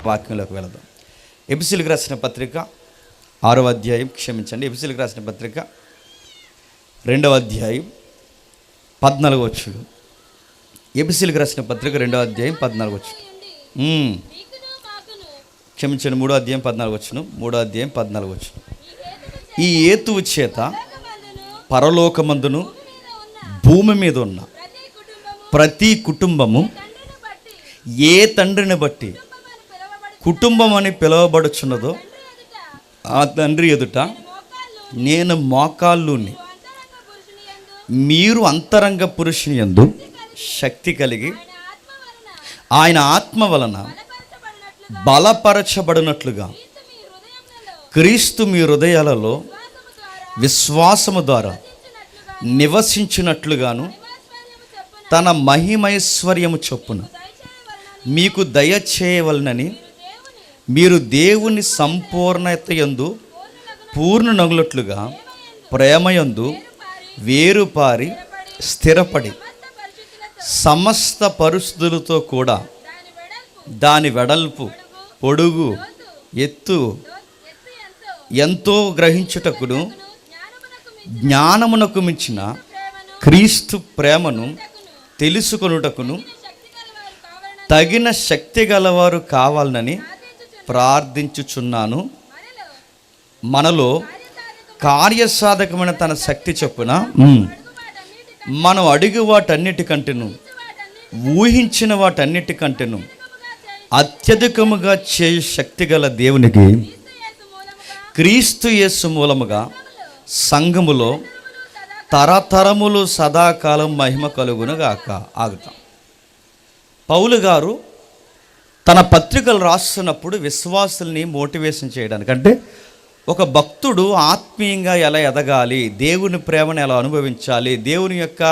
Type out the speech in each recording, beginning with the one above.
వాక్యంలోకి వెళదాం. ఎఫెసీయులకు రాసిన పత్రిక 6వ అధ్యాయం, ఎఫెసీయులకు రాసిన పత్రిక 2వ అధ్యాయం 14వ వచనం. ఎఫెసీయులకు రాసిన పత్రిక 2వ అధ్యాయం 14వ వచనం. 3వ అధ్యాయం 14వ వచనం. 3వ అధ్యాయం 14వ వచనం. ఈ హేతువు చేత పరలోకమందును భూమి మీద ఉన్న ప్రతి కుటుంబము ఏ తండ్రిని బట్టి కుటుంబం అని పిలువబడుచున్నదో ఆ తండ్రి ఎదుట నేను మోకాళ్ళుని, మీరు అంతరంగ పురుషుని యందు శక్తి కలిగి ఆయన ఆత్మ వలన బలపరచబడినట్లుగా క్రీస్తు మీ హృదయాలలో విశ్వాసము ద్వారా నివసించినట్లుగాను తన మహిమైశ్వర్యము చొప్పున మీకు దయచేయవలనని మీరు దేవుని సంపూర్ణత యందు పూర్ణనగులట్లుగా ప్రేమయందు వేరుపారి స్థిరపడి సమస్త పరిస్థితులతో కూడా దాని వెడల్పు, పొడుగు, ఎత్తు ఎంతో గ్రహించుటకును జ్ఞానమునకు మించిన క్రీస్తు ప్రేమను తెలుసుకొనుటకును తగిన శక్తి గలవారు కావాలని ప్రార్థించుచున్నాను. మనలో కార్యసాధకమైన తన శక్తి చొప్పున మనం అడిగి వాటన్నిటికంటేను ఊహించిన వాటన్నిటికంటేను అత్యధికముగా చేయు శక్తి గల దేవునికి క్రీస్తు యేసు మూలముగా సంఘములో తరతరములు సదాకాలం మహిమ కలుగునుగాక. ఆగుతాం. పౌలు గారు తన పత్రికలు రాస్తున్నప్పుడు విశ్వాసుల్ని మోటివేషన్ చేయడానికి, అంటే ఒక భక్తుడు ఆత్మీయంగా ఎలా ఎదగాలి, దేవుని ప్రేమను ఎలా అనుభవించాలి, దేవుని యొక్క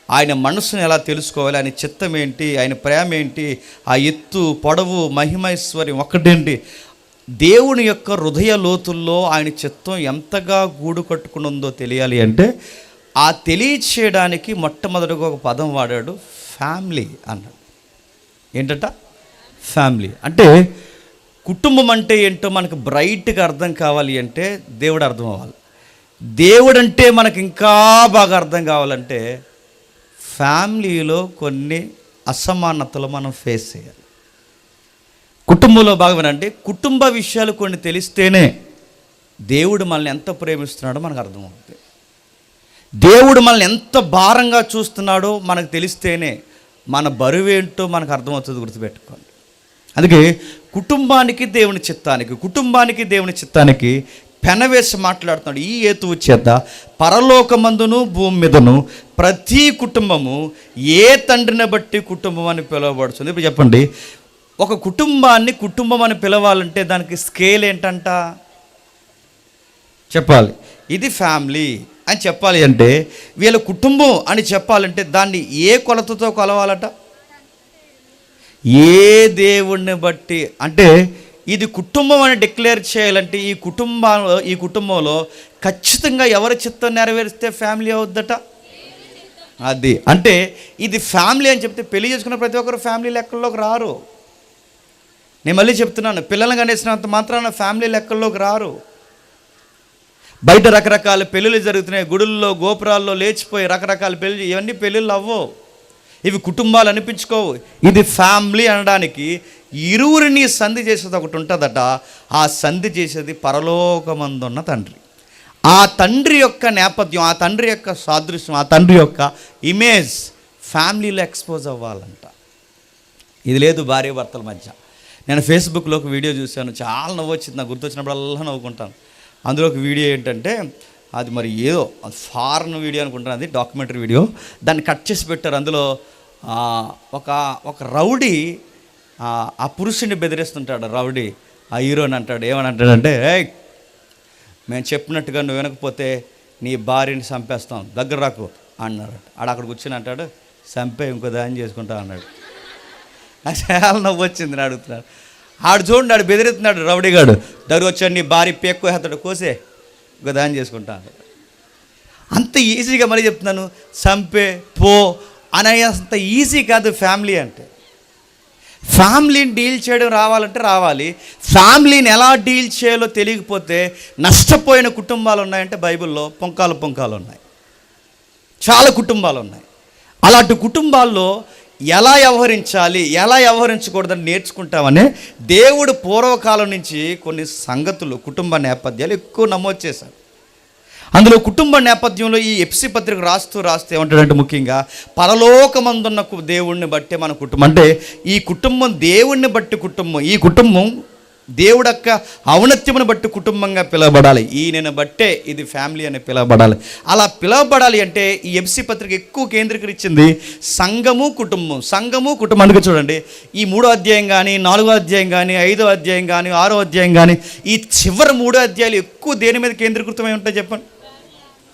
ఆయన మనసును ఎలా తెలుసుకోవాలి, ఆయన చిత్తం ఏంటి, ఆయన ప్రేమ ఏంటి, ఆ ఎత్తు, పొడవు, మహిమైశ్వర్యం ఒకటేంటి, దేవుని యొక్క హృదయ లోతుల్లో ఆయన చిత్తం ఎంతగా గూడు కట్టుకుని ఉందో తెలియాలి అంటే ఆ తెలియచేయడానికి మొట్టమొదటిగా ఒక పదం వాడాడు, ఫ్యామిలీ అన్నాడు. ఏంటట? ఫ్యామిలీ. అంటే కుటుంబం అంటే ఏంటో మనకు బ్రైట్గా అర్థం కావాలి అంటే దేవుడు అర్థం అవ్వాలి. దేవుడు అంటే మనకు ఇంకా బాగా అర్థం కావాలంటే ఫ్యామిలీలో కొన్ని అసమానతలు మనం ఫేస్ చేయాలి. కుటుంబంలో భాగమేనంటే కుటుంబ విషయాలు కొన్ని తెలిస్తేనే దేవుడు మనల్ని ఎంత ప్రేమిస్తున్నాడో మనకు అర్థమవుతుంది. దేవుడు మనల్ని ఎంత భారంగా చూస్తున్నాడో మనకు తెలిస్తేనే మన బరువేంటో మనకు అర్థమవుతుంది. గుర్తుపెట్టుకోండి. అందుకే కుటుంబానికి దేవుని చిత్తానికి పెనవేసి మాట్లాడుతున్నాడు. ఈ హేతువు చేత పరలోకమందును భూమి మీదను ప్రతి కుటుంబము ఏ తండ్రిని బట్టి కుటుంబం అని పిలువబడుతుంది. ఇప్పుడు చెప్పండి, ఒక కుటుంబాన్ని కుటుంబం అని పిలవాలంటే దానికి స్కేల్ ఏంటంట చెప్పాలి. ఇది ఫ్యామిలీ అని చెప్పాలి అంటే, వీళ్ళ కుటుంబం అని చెప్పాలంటే దాన్ని ఏ కొలతతో కొలవాలట? ఏ దేవుణ్ణి బట్టి. అంటే ఇది కుటుంబం అని డిక్లేర్ చేయాలంటే ఈ కుటుంబంలో ఖచ్చితంగా ఎవరి చిత్తం నెరవేరిస్తే ఫ్యామిలీ అవుద్దట? అది. అంటే ఇది ఫ్యామిలీ అని చెప్తే పెళ్లి చేసుకున్న ప్రతి ఒక్కరు ఫ్యామిలీ లెక్కల్లోకి రారు. నేను మళ్ళీ చెప్తున్నాను, పిల్లలను కనేసినంత మాత్రాన ఫ్యామిలీ లెక్కల్లోకి రారు. బయట రకరకాల పెళ్ళిళ్ళు జరుగుతున్నాయి, గుడుల్లో గోపురాల్లో లేచిపోయి రకరకాల పెళ్ళి, ఇవన్నీ పెళ్ళిళ్ళు అవ్వవు, ఇవి కుటుంబాలు అనిపించుకోవు. ఇది ఫ్యామిలీ అనడానికి ఇరువురిని సంధి చేసేది ఒకటి ఉంటుందట. ఆ సంధి చేసేది పరలోకమందున్న తండ్రి. ఆ తండ్రి యొక్క నేపథ్యం, ఆ తండ్రి యొక్క సాదృశ్యం, ఆ తండ్రి యొక్క ఇమేజ్ ఫ్యామిలీలో ఎక్స్పోజ్ అవ్వాలంట. ఇది లేదు భార్య భర్తల మధ్య. నేను ఫేస్బుక్లో ఒక వీడియో చూశాను, చాలా నవ్వు వచ్చింది. నాకు గుర్తొచ్చినప్పుడల్లా నవ్వుకుంటాను. అందులో ఒక వీడియో ఏంటంటే, అది మరి ఏదో ఫారెన్ వీడియో అనుకుంటాను, అది డాక్యుమెంటరీ వీడియో. దాన్ని కట్ చేసి పెట్టారు. అందులో ఒక రౌడీ ఆ పురుషుని బెదిరిస్తుంటాడు. రౌడీ ఆ హీరోని అంటాడు, ఏమని అంటాడంటే, ఏయ్ మేము చెప్పినట్టుగా నువ్వు వినకపోతే నీ భార్యని చంపేస్తాం, దగ్గర రాకు అన్నాడు. అక్కడ కూర్చొని అంటాడు, చంపే ఇంకో దాన్ని చేసుకుంటా అన్నాడు. నాకు చాలా నవ్వు వచ్చింది. అడుగుతున్నాడు, ఆడు చూడండి, ఆడు బెదిరిస్తున్నాడు రౌడీగాడు. దగ్గర వచ్చాడు, నీ భార్య పేక్కు హతడు కోసే ఇంకో దాన్ని చేసుకుంటా అన్నాడు. అంత ఈజీగా మరీ చెప్తున్నాను, చంపే పో అనేంత ఈజీ కాదు ఫ్యామిలీ అంటే. ఫ్యామిలీని డీల్ చేయడం రావాలంటే రావాలి. ఫ్యామిలీని ఎలా డీల్ చేయాలో తెలియకపోతే నష్టపోయిన కుటుంబాలు ఉన్నాయంటే బైబిల్లో పొంకాలు ఉన్నాయి. చాలా కుటుంబాలు ఉన్నాయి. అలాంటి కుటుంబాల్లో ఎలా వ్యవహరించాలి, ఎలా వ్యవహరించకూడదని నేర్చుకుంటామని దేవుడు పూర్వకాలం నుంచి కొన్ని సంగతులు, కుటుంబ నేపథ్యాలు ఎక్కువ నమోదు చేశారు. అందులో కుటుంబ నేపథ్యంలో ఈ ఎఫ్సీ పత్రిక రాస్తూ ఏమంటాడంటే, ముఖ్యంగా పరలోకమందున్న దేవుణ్ణి బట్టే మన కుటుంబం, అంటే ఈ కుటుంబం దేవుణ్ణి బట్టి కుటుంబం, ఈ కుటుంబం దేవుడు యొక్క ఔన్నత్యమును బట్టి కుటుంబంగా పిలువబడాలి. ఈయనను బట్టే ఇది ఫ్యామిలీ అని పిలువబడాలి. అలా పిలువబడాలి అంటే ఈ ఎఫ్సీ పత్రిక ఎక్కువ కేంద్రీకరించింది సంఘము కుటుంబం. అందుకే చూడండి, ఈ 3వ అధ్యాయం కానీ 4వ అధ్యాయం కానీ 5వ అధ్యాయం కానీ 6వ అధ్యాయం కానీ ఈ చివరి 3 అధ్యాయాలు ఎక్కువ దేని మీద కేంద్రీకృతమై ఉంటాయి చెప్పండి?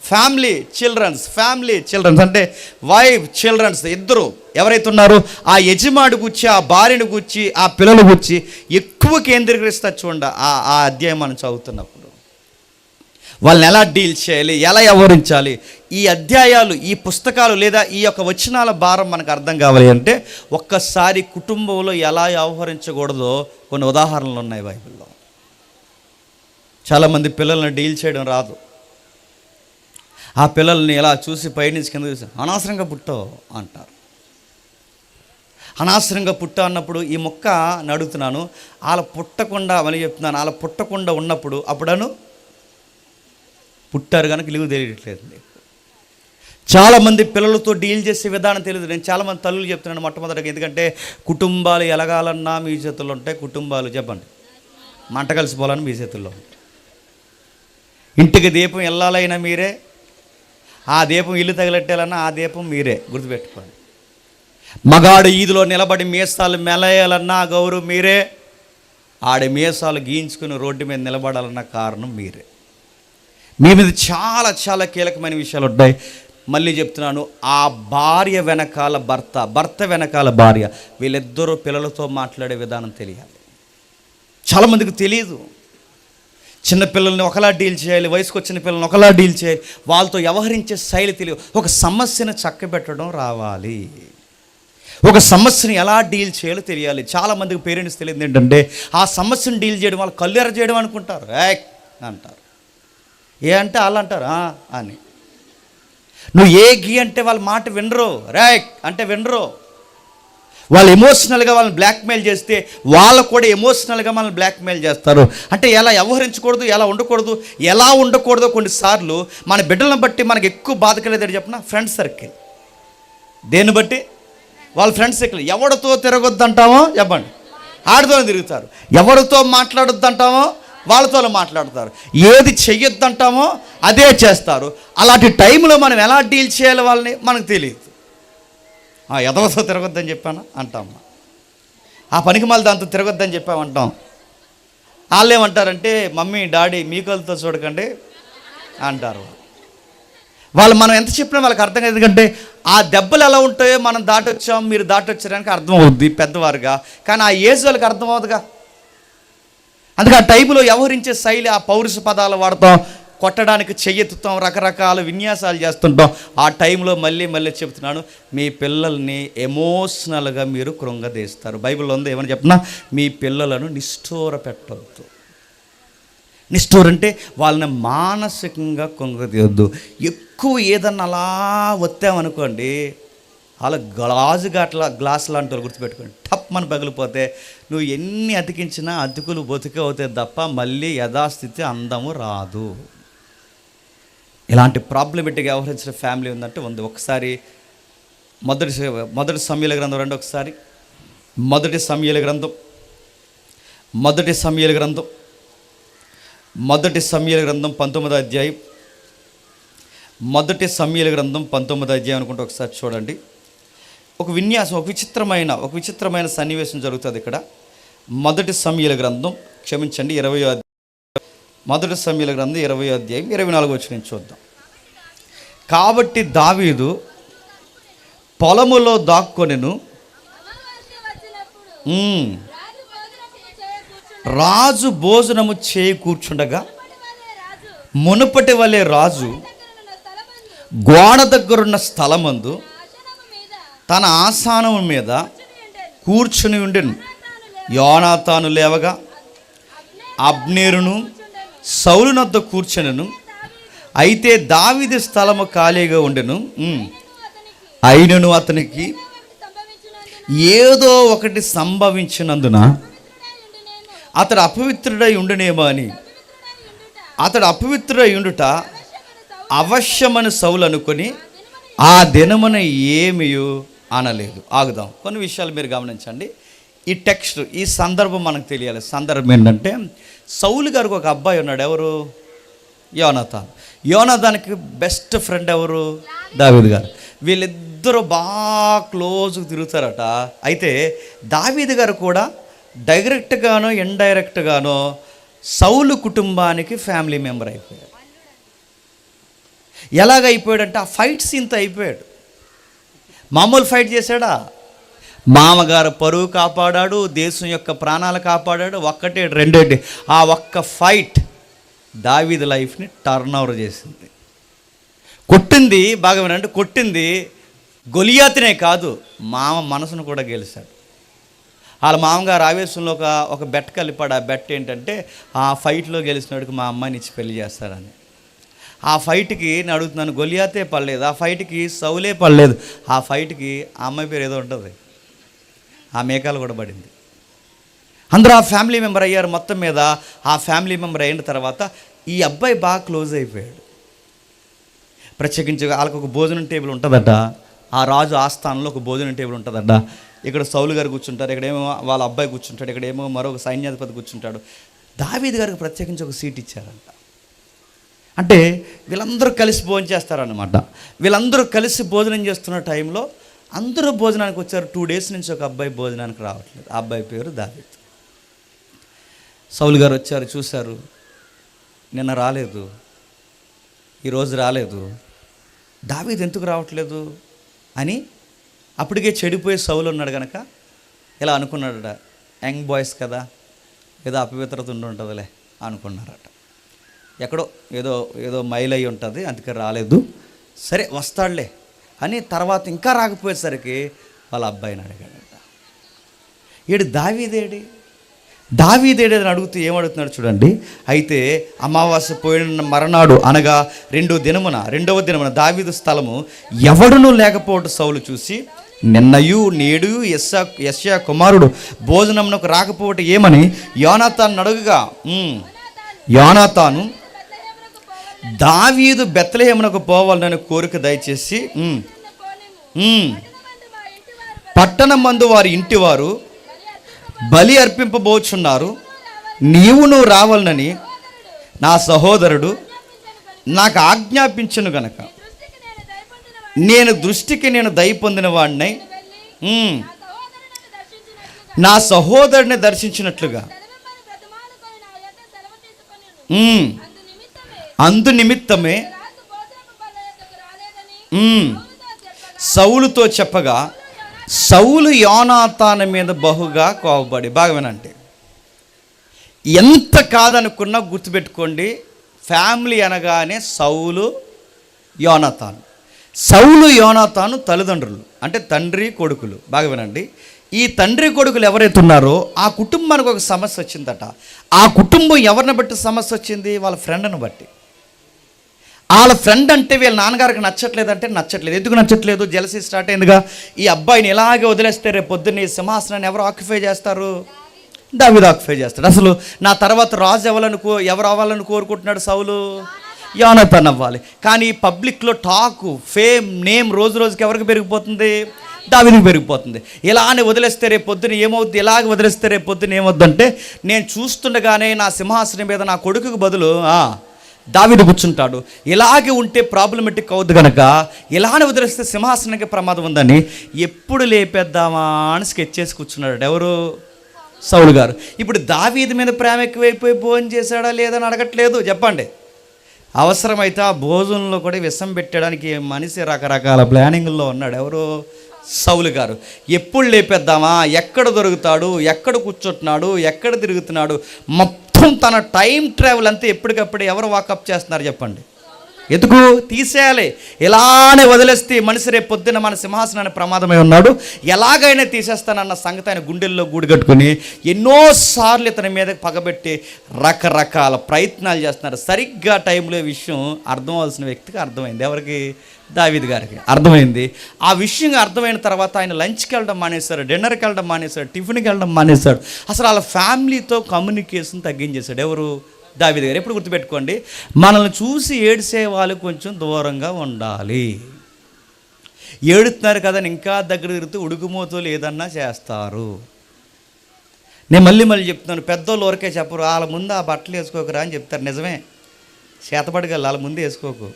ఫ్యామిలీ చిల్డ్రన్స్ అంటే వైఫ్ చిల్డ్రన్స్ ఇద్దరు ఎవరైతే ఉన్నారో ఆ యజమాని గురించి, ఆ భార్యను గురించి, ఆ పిల్లల గురించి ఎక్కువ కేంద్రీకరిస్తారు. చూడండి ఆ అధ్యాయం మనం చదువుతున్నప్పుడు వాళ్ళని ఎలా డీల్ చేయాలి, ఎలా వ్యవహరించాలి, ఈ అధ్యాయాలు, ఈ పుస్తకాలు లేదా ఈ యొక్క వచనాల భారం మనకు అర్థం కావాలి అంటే ఒక్కసారి కుటుంబంలో ఎలా వ్యవహరించకూడదో కొన్ని ఉదాహరణలు ఉన్నాయి బైబిల్లో. చాలామంది పిల్లల్ని డీల్ చేయడం రాదు. ఆ పిల్లల్ని ఎలా చూసి పైనుంచి కింద చూసి అనవసరంగా పుట్టావు అంటారు. అనవసరంగా పుట్టా అన్నప్పుడు ఈ మొక్క నడుగుతున్నాను, అలా పుట్టకుండా అని చెప్తున్నాను, అలా పుట్టకుండా ఉన్నప్పుడు అప్పుడను పుట్టారు కనుక ఇలుగు తెలియట్లేదు. చాలామంది పిల్లలతో డీల్ చేసే విధానం తెలియదు. నేను చాలామంది తల్లులు చెప్తున్నాను మొట్టమొదటిగా, ఎందుకంటే కుటుంబాలు ఎలగాలన్నా మీ చేతుల్లో ఉంటాయి. కుటుంబాలు చెప్పండి మంట కలిసిపోవాలని మీ చేతుల్లో ఉంటాయి. ఇంటికి దీపం వెళ్ళాలైనా మీరే, ఆ దీపం ఇల్లు తగిలెట్టాలన్నా ఆ దీపం మీరే, గుర్తుపెట్టుకోండి. మగాడు ఈదులో నిలబడి మీసాలు మెలయాలన్నా గౌరవం మీరే, ఆడి మీసాలు గీయించుకుని రోడ్డు మీద నిలబడాలన్న కారణం మీరే. మీ మీద చాలా చాలా కీలకమైన విషయాలు ఉంటాయి. మళ్ళీ చెప్తున్నాను, ఆ భార్య వెనకాల భర్త వెనకాల భార్య, వీళ్ళిద్దరూ పిల్లలతో మాట్లాడే విధానం తెలియాలి. చాలామందికి తెలియదు. చిన్నపిల్లల్ని ఒకలా డీల్ చేయాలి, వయసుకు వచ్చిన పిల్లల్ని ఒకలా డీల్ చేయాలి, వాళ్ళతో వ్యవహరించే శైలి తెలియదు. ఒక సమస్యను చక్కబెట్టడం రావాలి, ఒక సమస్యను ఎలా డీల్ చేయాలో తెలియాలి. చాలామందికి పేరెంట్స్ తెలియదు ఏంటంటే ఆ సమస్యను డీల్ చేయడం వాళ్ళు కళ్ళెర చేయడం అనుకుంటారు. అంటారు, ఏ అంటే వాళ్ళు అంటారు అని. నువ్వు ఏ గీ అంటే వాళ్ళ మాట వినరు, అంటే వినరు. వాళ్ళు ఎమోషనల్గా వాళ్ళని బ్లాక్మెయిల్ చేస్తే వాళ్ళు కూడా ఎమోషనల్గా మనల్ని బ్లాక్మెయిల్ చేస్తారు. అంటే ఎలా వ్యవహరించకూడదు, ఎలా ఉండకూడదో కొన్నిసార్లు మన బిడ్డలను బట్టి మనకు ఎక్కువ బాధ కలిగేది చెప్పిన ఫ్రెండ్ సర్కిల్. దేన్ని బట్టి? వాళ్ళ ఫ్రెండ్ సర్కిల్. ఎవరితో తిరగొద్దంటామో చెప్పండి, ఆడితోనే తిరుగుతారు. ఎవరితో మాట్లాడొద్దంటామో వాళ్ళతో మాట్లాడతారు. ఏది చెయ్యొద్దంటామో అదే చేస్తారు. అలాంటి టైంలో మనం ఎలా డీల్ చేయాలి వాళ్ళని మనకు తెలియదు. ఎదవతో తిరగొద్దని చెప్పాను అంటాం, ఆ పనికి మళ్ళీ దాంతో తిరగొద్దని చెప్పామంటాం. వాళ్ళు ఏమంటారంటే మమ్మీ డాడీ మీకలతో చూడకండి అంటారు. వాళ్ళు మనం ఎంత చెప్పినా వాళ్ళకి అర్థం కాదు. ఎందుకంటే ఆ దెబ్బలు ఎలా ఉంటాయో మనం దాటొచ్చాం, మీరు దాటొచ్చారనికి అర్థం అవుద్ది పెద్దవారుగా, కానీ ఆ ఏజ్ వాళ్ళకి అర్థం అవుతుందిగా. అందుకే ఆ టైంలో వ్యవహరించే శైలి, ఆ పౌరుష పదాలు వాడతాం, కొట్టడానికి చెయ్యెత్తుతాం, రకరకాల విన్యాసాలు చేస్తుంటాం. ఆ టైంలో మళ్ళీ చెప్తున్నాను, మీ పిల్లల్ని ఎమోషనల్గా మీరు కృంగదీస్తారు. బైబిల్లో ఉంది ఏమని చెప్పినా, మీ పిల్లలను నిష్ఠూర పెట్టవద్దు. నిష్ఠూర అంటే వాళ్ళని మానసికంగా కృంగదీయొద్దు. ఎక్కువ ఏదన్నా అలా వత్తామనుకోండి, అలా గ్లాస్ లాంటి వాళ్ళు గుర్తుపెట్టుకోండి, టప్ మన పగిలిపోతే నువ్వు ఎన్ని అతికించినా అతుకులు బతుకే అవుతాయి తప్ప మళ్ళీ యథాస్థితి అందము రాదు. ఇలాంటి ప్రాబ్లమెటిక్ వ్యవహరించిన ఫ్యామిలీ ఉందంటే ఉంది. ఒకసారి మొదటి సమూయేలు గ్రంథం రండి, ఒకసారి మొదటి సమూయేలు గ్రంథం 19వ అధ్యాయం, మొదటి సమూయేలు గ్రంథం 19వ అధ్యాయం అనుకుంటే ఒకసారి చూడండి. ఒక విన్యాసం, ఒక విచిత్రమైన సన్నివేశం జరుగుతుంది ఇక్కడ. మొదటి సమూయేలు గ్రంథం 20వ అధ్యాయం, మొదటి సమూయేలు గ్రంథం 20వ అధ్యాయం 24వ వచనం చూద్దాం. కాబట్టి దావీదు పొలములో దాక్కొనెను, రాజు భోజనము చేయి కూర్చుండగా మునుపటి వలె రాజు గోడ దగ్గరున్న స్థలమందు తన ఆసనము మీద కూర్చుని ఉండెను. యోనాతాను లేవగా అబ్నేరును సౌలునొద్ద కూర్చునెను. అయితే దావీదు స్థలము ఖాళీగా ఉండెను. అయినను అతనికి ఏదో ఒకటి సంభవించినందున అతడు అపవిత్రుడై ఉండునేమో అని, అతడు అపవిత్రుడై ఉండుట అవశ్యమని సౌలు అనుకొని ఆ దినమున ఏమియో అనలేదు. ఆగుదాం. కొన్ని విషయాలు మీరు గమనించండి. ఈ టెక్స్ట్, ఈ సందర్భం మనకు తెలియాలి. సందర్భం ఏంటంటే, సౌలు గారికి ఒక అబ్బాయి ఉన్నాడు. ఎవరు? యోనాతాన్. యోనాతాన్కి బెస్ట్ ఫ్రెండ్ ఎవరు? దావీదు గారు. వీళ్ళిద్దరూ బాగా క్లోజ్గా తిరుగుతారట. అయితే దావీదు గారు కూడా డైరెక్ట్గానో ఇండైరెక్ట్గానో సౌలు కుటుంబానికి ఫ్యామిలీ మెంబర్ అయిపోయాడు. ఎలాగైపోయాడంటే, ఆ ఫైట్ సీన్తో అయిపోయాడు. మామూలు ఫైట్ చేశాడా? మామగారు పరువు కాపాడాడు, దేశం యొక్క ప్రాణాలు కాపాడాడు. ఒక్కటే రెండేటి, ఆ ఒక్క ఫైట్ దావీదు లైఫ్ని టర్న్ ఓవర్ చేసింది. కొట్టింది బాగా వినండి, కొట్టింది గొలియాతునే కాదు, మామ మనసును కూడా గెలిచాడు. వాళ్ళ మామగారు ఆవేశంలో ఒక బెట్ కలిపాడు. ఆ బెట్ ఏంటంటే, ఆ ఫైట్లో గెలిచినోడికి మా అమ్మాయిని ఇచ్చి పెళ్లి చేస్తారని. ఆ ఫైట్కి నేను అడుగుతున్నాను, గొలియాతే పడలేదు, ఆ ఫైట్కి సౌలే పడలేదు, ఆ ఫైట్కి ఆ అమ్మాయి పేరు ఏదో ఉంటుంది, ఆ మేకాలు కూడా పడింది. అందరూ ఆ ఫ్యామిలీ మెంబర్ అయ్యారు. మొత్తం మీద ఆ ఫ్యామిలీ మెంబర్ అయిన తర్వాత ఈ అబ్బాయి బాగా క్లోజ్ అయిపోయాడు. ప్రత్యేకించి వాళ్ళకు ఒక భోజనం టేబుల్ ఉంటుందట. ఆ రాజు ఆస్థానంలో ఒక భోజనం టేబుల్ ఉంటుందట. ఇక్కడ సౌలు గారు కూర్చుంటారు, ఇక్కడేమో వాళ్ళ అబ్బాయి కూర్చుంటాడు, ఇక్కడేమో మరొక సైన్యాధిపతి కూర్చుంటాడు. దావీదు గారికి ప్రత్యేకించి ఒక సీట్ ఇచ్చారంట. అంటే వీళ్ళందరూ కలిసి భోజనం చేస్తారన్నమాట. వీళ్ళందరూ కలిసి భోజనం చేస్తున్న టైంలో అందరూ భోజనానికి వచ్చారు. 2 days నుంచి ఒక అబ్బాయి భోజనానికి రావట్లేదు. ఆ అబ్బాయి పేరు దావీదు. సౌలు గారు వచ్చారు, చూశారు, నిన్న రాలేదు, ఈరోజు రాలేదు, దావీదు ఎందుకు రావట్లేదు అని అప్పటికే చెడిపోయి సౌలు ఉన్నాడు కనుక ఇలా అనుకున్నాడట. యంగ్ బాయ్స్ కదా, ఏదో అపవిత్రత ఉంటుందిలే అనుకున్నారట. ఎక్కడో ఏదో మైల్ అయి ఉంటుంది, అందుకే రాలేదు, సరే వస్తాడులే అని. తర్వాత ఇంకా రాకపోయేసరికి వాళ్ళ అబ్బాయిని అడిగాడట, ఏడు దావీదేడి అని అడుగుతూ ఏమడుగుతున్నాడు చూడండి. అయితే అమావాస్య పోయిన మరనాడు అనగా రెండవ దినమున దావీదు స్థలము ఎవడునూ లేకపోవడం సౌలు చూసి, నిన్నయు నేడు యెష్యా కుమారుడు భోజనమునకు రాకపోవటం ఏమని యోనాతాను అడుగుగా, యోనాతాను దావీదు బెత్లెహేమునకు పోవాలని కోరిక దయచేసి పట్టణమందు వారి ఇంటివారు బలి అర్పింపబోచున్నారు, నువ్వు రావాలని నా సహోదరుడు నాకు ఆజ్ఞాపించను గనక నేను దయ పొందిన వాడినై నా సహోదరుని దర్శించినట్లుగా అందు నిమిత్తమే సౌలుతో చెప్పగా, సౌలు యోనాతాను మీద బహుగా కోపపడి, బాగా వినండి, ఎంత కాదనుకున్నా గుర్తుపెట్టుకోండి, ఫ్యామిలీ అనగానే సౌలు యోనాతాను తల్లిదండ్రులు, అంటే తండ్రి కొడుకులు. బాగా వినండి, ఈ తండ్రి కొడుకులు ఎవరైతే ఉన్నారో ఆ కుటుంబానికి ఒక సమస్య వచ్చిందట. ఆ కుటుంబం ఎవరిని బట్టి సమస్య వచ్చింది? వాళ్ళ ఫ్రెండ్ని బట్టి. వాళ్ళ ఫ్రెండ్ అంటే వీళ్ళ నాన్నగారికి నచ్చట్లేదు. ఎందుకు నచ్చట్లేదు? జెలసీ స్టార్ట్ అయిందిగా. ఈ అబ్బాయిని ఇలాగే వదిలేస్తే రేపు పొద్దున్న ఈ సింహాసనాన్ని ఎవరు ఆక్యుపై చేస్తారు? దావీదు ఆక్యుపై చేస్తాడు. అసలు నా తర్వాత రాజు ఎవరు అవ్వాలని కోరుకుంటున్నాడు సౌలు? యోనాతాను అవ్వాలి. కానీ పబ్లిక్లో టాకు, ఫేమ్, నేమ్ రోజు రోజుకి ఎవరికి పెరిగిపోతుంది? దావీదుకి పెరిగిపోతుంది. ఇలానే వదిలేస్తే రేపు పొద్దున ఏమవుద్ది? ఇలాగ వదిలేస్తే రేపు పొద్దున ఏమవుద్దంటే, నేను చూస్తుండగానే నా సింహాసనం మీద నా కొడుకుకు బదులు దావీదు కూర్చుంటాడు. ఇలాగే ఉంటే ప్రాబ్లమెటిక్ అవుద్ది కనుక ఇలానే వదిలేస్తే సింహాసనానికి ప్రమాదం ఉందని ఎప్పుడు లేపేద్దామా అని స్కెచ్ చేసి కూర్చున్నాడు. ఎవరు? సౌలు గారు. ఇప్పుడు దావీదు మీద ప్రేమ ఎక్కువైపోయి భోజనం చేశాడా లేదని అడగట్లేదు. చెప్పండి. అవసరమైతే ఆ భోజనంలో కూడా విషం పెట్టడానికి మనిషి రకరకాల ప్లానింగ్లో ఉన్నాడు. ఎవరు? సౌలు గారు. ఎప్పుడు లేపేద్దామా, ఎక్కడ దొరుకుతాడు, ఎక్కడ కూర్చుంటున్నాడు, ఎక్కడ తిరుగుతున్నాడు, మొత్తం తన టైం ట్రావెల్ అంతా ఎప్పటికప్పుడు ఎవరు వాకప్ చేస్తున్నారు చెప్పండి? ఎందుకు తీసేయాలి? ఇలానే వదిలేస్తే మనిషి రేపు పొద్దున్న మన సింహాసనానికి ప్రమాదమై ఉన్నాడు, ఎలాగైనా తీసేస్తానన్న సంగతి ఆయన గుండెల్లో గూడు కట్టుకుని ఎన్నోసార్లు ఇతని మీద పగబెట్టి రకరకాల ప్రయత్నాలు చేస్తున్నారు. సరిగ్గా టైంలో విషయం అర్థం అవ్వాల్సిన వ్యక్తికి అర్థమైంది. ఎవరికి? దావీదు గారికి అర్థమైంది. ఆ విషయం అర్థమైన తర్వాత ఆయన లంచ్కి వెళ్ళడం మానేశాడు, డిన్నర్కి వెళ్ళడం మానేశాడు, టిఫిన్కి వెళ్ళడం మానేశాడు. అసలు వాళ్ళ ఫ్యామిలీతో కమ్యూనికేషన్ తగ్గించేశాడు. ఎవరు? దావీదు గారు. ఎప్పుడు గుర్తుపెట్టుకోండి, మనల్ని చూసి ఏడ్చే వాళ్ళు కొంచెం దూరంగా ఉండాలి. ఏడుతున్నారు కదా ఇంకా దగ్గర తిరుగుతూ ఉడుకుమోతోలు ఏదన్నా చేస్తారు. నేను మళ్ళీ చెప్తున్నాను, పెద్దోళ్ళు ఊరికే చెప్పరు, వాళ్ళ ముందు ఆ బట్టలు వేసుకోకరా అని చెప్తారు. నిజమే, చేతపడగల వాళ్ళ ముందు వేసుకోకు.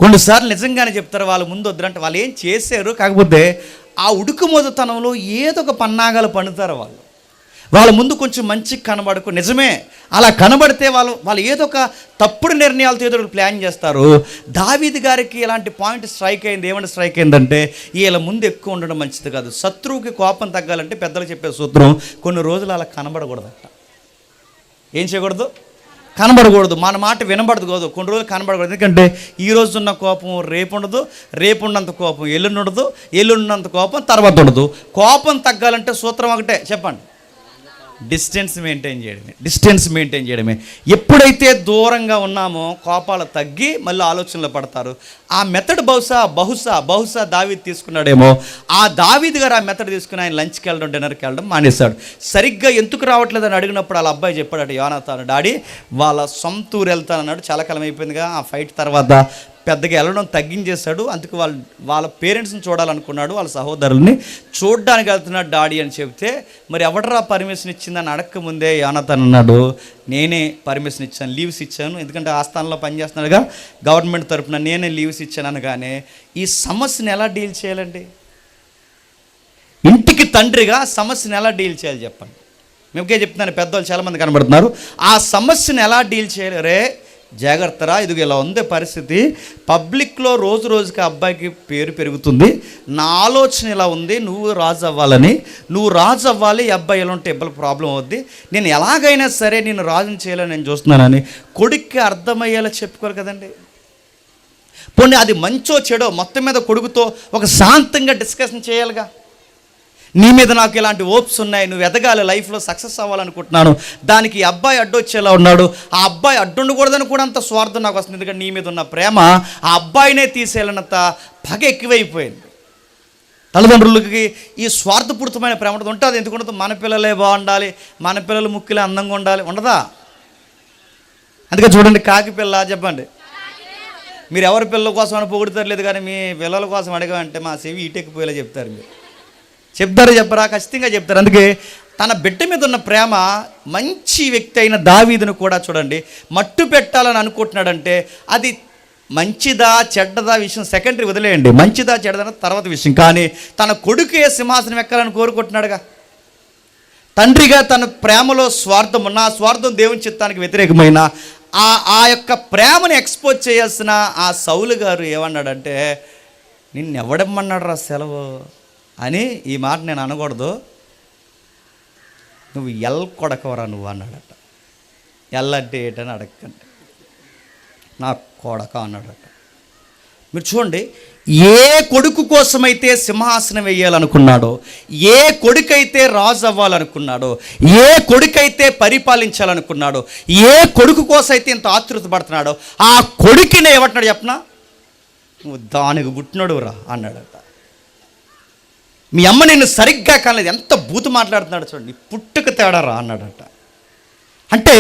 కొన్నిసార్లు నిజంగానే చెప్తారు, వాళ్ళ ముందు వద్దురంటే వాళ్ళు ఏం చేశారు, కాకపోతే ఆ ఉడుకుమోతనంలో ఏదో ఒక పన్నాగాలు పన్నుతారు. వాళ్ళ ముందు కొంచెం మంచిగా కనబడకు. నిజమే, అలా కనబడితే వాళ్ళు ఏదో ఒక తప్పుడు నిర్ణయాలతో ఏదో ప్లాన్ చేస్తారు. దావీదు గారికి ఇలాంటి పాయింట్ స్ట్రైక్ అయింది. ఏమంటే స్ట్రైక్ అయిందంటే, వీళ్ళ ముందు ఎక్కువ ఉండడం మంచిది కాదు. శత్రువుకి కోపం తగ్గాలంటే పెద్దలు చెప్పే సూత్రం, కొన్ని రోజులు అలా కనబడకూడదట. ఏం చేయకూడదు? కనబడకూడదు. మన మాట వినబడదు. కొన్ని రోజులు కనబడకూడదు. ఎందుకంటే ఈ రోజు ఉన్న కోపం రేపు ఉండదు, రేపు ఉన్నంత కోపం ఎల్లుండి ఉండదు, ఎల్లుండినంత కోపం తర్వాత ఉండదు. కోపం తగ్గాలంటే సూత్రం ఒకటే, చెప్పండి, డిస్టెన్స్ మెయింటైన్ చేయడమే. ఎప్పుడైతే దూరంగా ఉన్నామో కోపాలు తగ్గి మళ్ళీ ఆలోచనలో పడతారు. ఆ మెథడ్ బహుశా దావీదు తీసుకున్నాడేమో. ఆ దావీదు గారు ఆ మెథడ్ తీసుకుని ఆయన లంచ్కి వెళ్ళడం, డిన్నర్కి వెళ్ళడం మానేశాడు. సరిగ్గా ఎందుకు రావట్లేదు అని అడిగినప్పుడు వాళ్ళ అబ్బాయి చెప్పాడట, యోనాతాను, డాడీ వాళ్ళ సొంత ఊరు వెళ్తానన్నాడు. చాలా కాలం అయిపోయిందిగా. ఆ ఫైట్ తర్వాత పెద్దగా వెళ్ళడం తగ్గించేశాడు. అందుకు వాళ్ళ పేరెంట్స్ని చూడాలనుకున్నాడు, వాళ్ళ సహోదరుల్ని చూడడానికి వెళ్తున్నాడు డాడీ అని చెప్తే, మరి ఎవడరా పర్మిషన్ ఇచ్చిందని అడక్క ముందే యోనాతాన్ అన్నాడు, నేనే పర్మిషన్ ఇచ్చాను, లీవ్స్ ఇచ్చాను. ఎందుకంటే ఆస్థానంలో పనిచేస్తున్నాడుగా, గవర్నమెంట్ తరఫున నేనే లీవ్స్ ఇచ్చాను అనగానే ఈ సమస్యను ఎలా డీల్ చేయాలండి? ఇంటికి తండ్రిగా సమస్యను ఎలా డీల్ చేయాలి చెప్పండి. మేమకే చెప్తున్నాను, పెద్దవాళ్ళు చాలామంది కనబడుతున్నారు. ఆ సమస్యను ఎలా డీల్ చేయాలి? రే జాగ్రత్తరా, ఇదిగో ఇలా ఉంది పరిస్థితి, పబ్లిక్లో రోజు రోజుకి అబ్బాయికి పేరు పెరుగుతుంది, నా ఆలోచన ఇలా ఉంది, నువ్వు రాజు అవ్వాలి, ఈ అబ్బాయి ఎలా ఉంటే ఇబ్బంది ప్రాబ్లం అవుద్ది, నేను ఎలాగైనా సరే నేను రాజుని చేయాలని నేను చూస్తున్నానని కొడుక్కి అర్థమయ్యేలా చెప్పుకోరు కదండి. పోనీ అది మంచో చెడో మొత్తం మీద కొడుకుతో ఒక శాంతంగా డిస్కషన్ చేయాలిగా. నీ మీద నాకు ఇలాంటి హోప్స్ ఉన్నాయి, నువ్వు ఎదగాలి, లైఫ్లో సక్సెస్ అవ్వాలనుకుంటున్నాను, దానికి ఈ అబ్బాయి అడ్డొచ్చేలా ఉన్నాడు, ఆ అబ్బాయి అడ్డుండకూడదని కూడా అంత స్వార్థం నాకు వస్తుంది. ఎందుకంటే నీ మీద ఉన్న ప్రేమ ఆ అబ్బాయినే తీసేయాలన్నంత పగ ఎక్కువైపోయింది. తల్లిదండ్రులకి ఈ స్వార్థపూరితమైన ప్రేమ ఉంటుంది. ఎందుకుంటుంది? మన పిల్లలే బాగుండాలి, మన పిల్లలు ముక్కిలే అందంగా ఉండాలి, ఉండదా? అందుకే చూడండి, కాకి పిల్ల చెప్పండి, మీరు ఎవరి పిల్లల కోసం అని పొగుడుతారు, లేదు కానీ మీ పిల్లల కోసం అడగమంటే మా చెవి ఈటెక్కిపోయేలా చెప్తారు. మీరు చెప్పరా? ఖచ్చితంగా చెప్తారు. అందుకే తన బిడ్డ మీద ఉన్న ప్రేమ, మంచి వ్యక్తి అయిన దావీదును కూడా చూడండి మట్టు పెట్టాలని అనుకుంటున్నాడంటే అది మంచిదా చెడ్డదా విషయం సెకండరీ, వదిలేయండి. మంచిదా చెడ్డదా తర్వాత విషయం. కానీ తన కొడుకే సింహాసనం ఎక్కాలని కోరుకుంటున్నాడుగా. తండ్రిగా తన ప్రేమలో స్వార్థం ఉన్న, ఆ స్వార్థం దేవుని చిత్తానికి వ్యతిరేకమైన ఆ యొక్క ప్రేమను ఎక్స్పోజ్ చేయాల్సిన ఆ సౌలు గారు ఏమన్నాడంటే, నిన్నెవడమ్మన్నాడు రా సెలవు అని ఈ మాట నేను అనకూడదు, నువ్వు కొడకవరా నువ్వు అన్నాడట. అంటే ఏంటని అడగండి, నా కొడక అన్నాడట. మీరు చూడండి, ఏ కొడుకు కోసమైతే సింహాసనం వేయాలనుకున్నాడో, ఏ కొడుకైతే రాజు అవ్వాలనుకున్నాడో, ఏ కొడుకైతే పరిపాలించాలనుకున్నాడో, ఏ కొడుకు కోసం అయితే ఇంత ఆతృత పడుతున్నాడో, ఆ కొడుకునే ఏమంటున్నాడు చెప్పనా, నువ్వు దానికి పుట్టినాడు రా అన్నాడట. మీ అమ్మ నిన్ను సరిగ్గా కాలేదు, ఎంత బూతు మాట్లాడుతున్నాడు చూడండి, పుట్టుక తేడా రా అన్నాడట. అంటే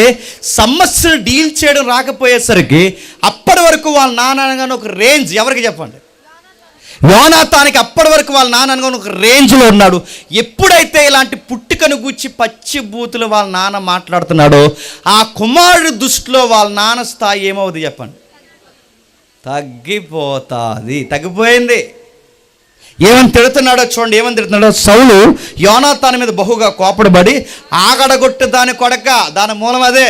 సమస్యను డీల్ చేయడం రాకపోయేసరికి అప్పటి వరకు వాళ్ళ నాన్నగానే ఒక రేంజ్, ఎవరికి చెప్పండి, యోనాతానికి అప్పటి వరకు వాళ్ళ నాన్నగానే ఒక రేంజ్లో ఉన్నాడు. ఎప్పుడైతే ఇలాంటి పుట్టుకను గూర్చి పచ్చి బూతులు వాళ్ళ నాన్న మాట్లాడుతున్నాడో, ఆ కుమారుడు దృష్టిలో వాళ్ళ నాన్న స్థాయి ఏమవుతుంది చెప్పండి, తగ్గిపోయింది. ఏమని తిడుతున్నాడో చూడండి, ఏమని తిడుతున్నాడో. సౌలు యోనాతాను మీద బహుగా కోపడబడి, ఆగడగొట్టు దాని కొడక, దాని మూలం అదే.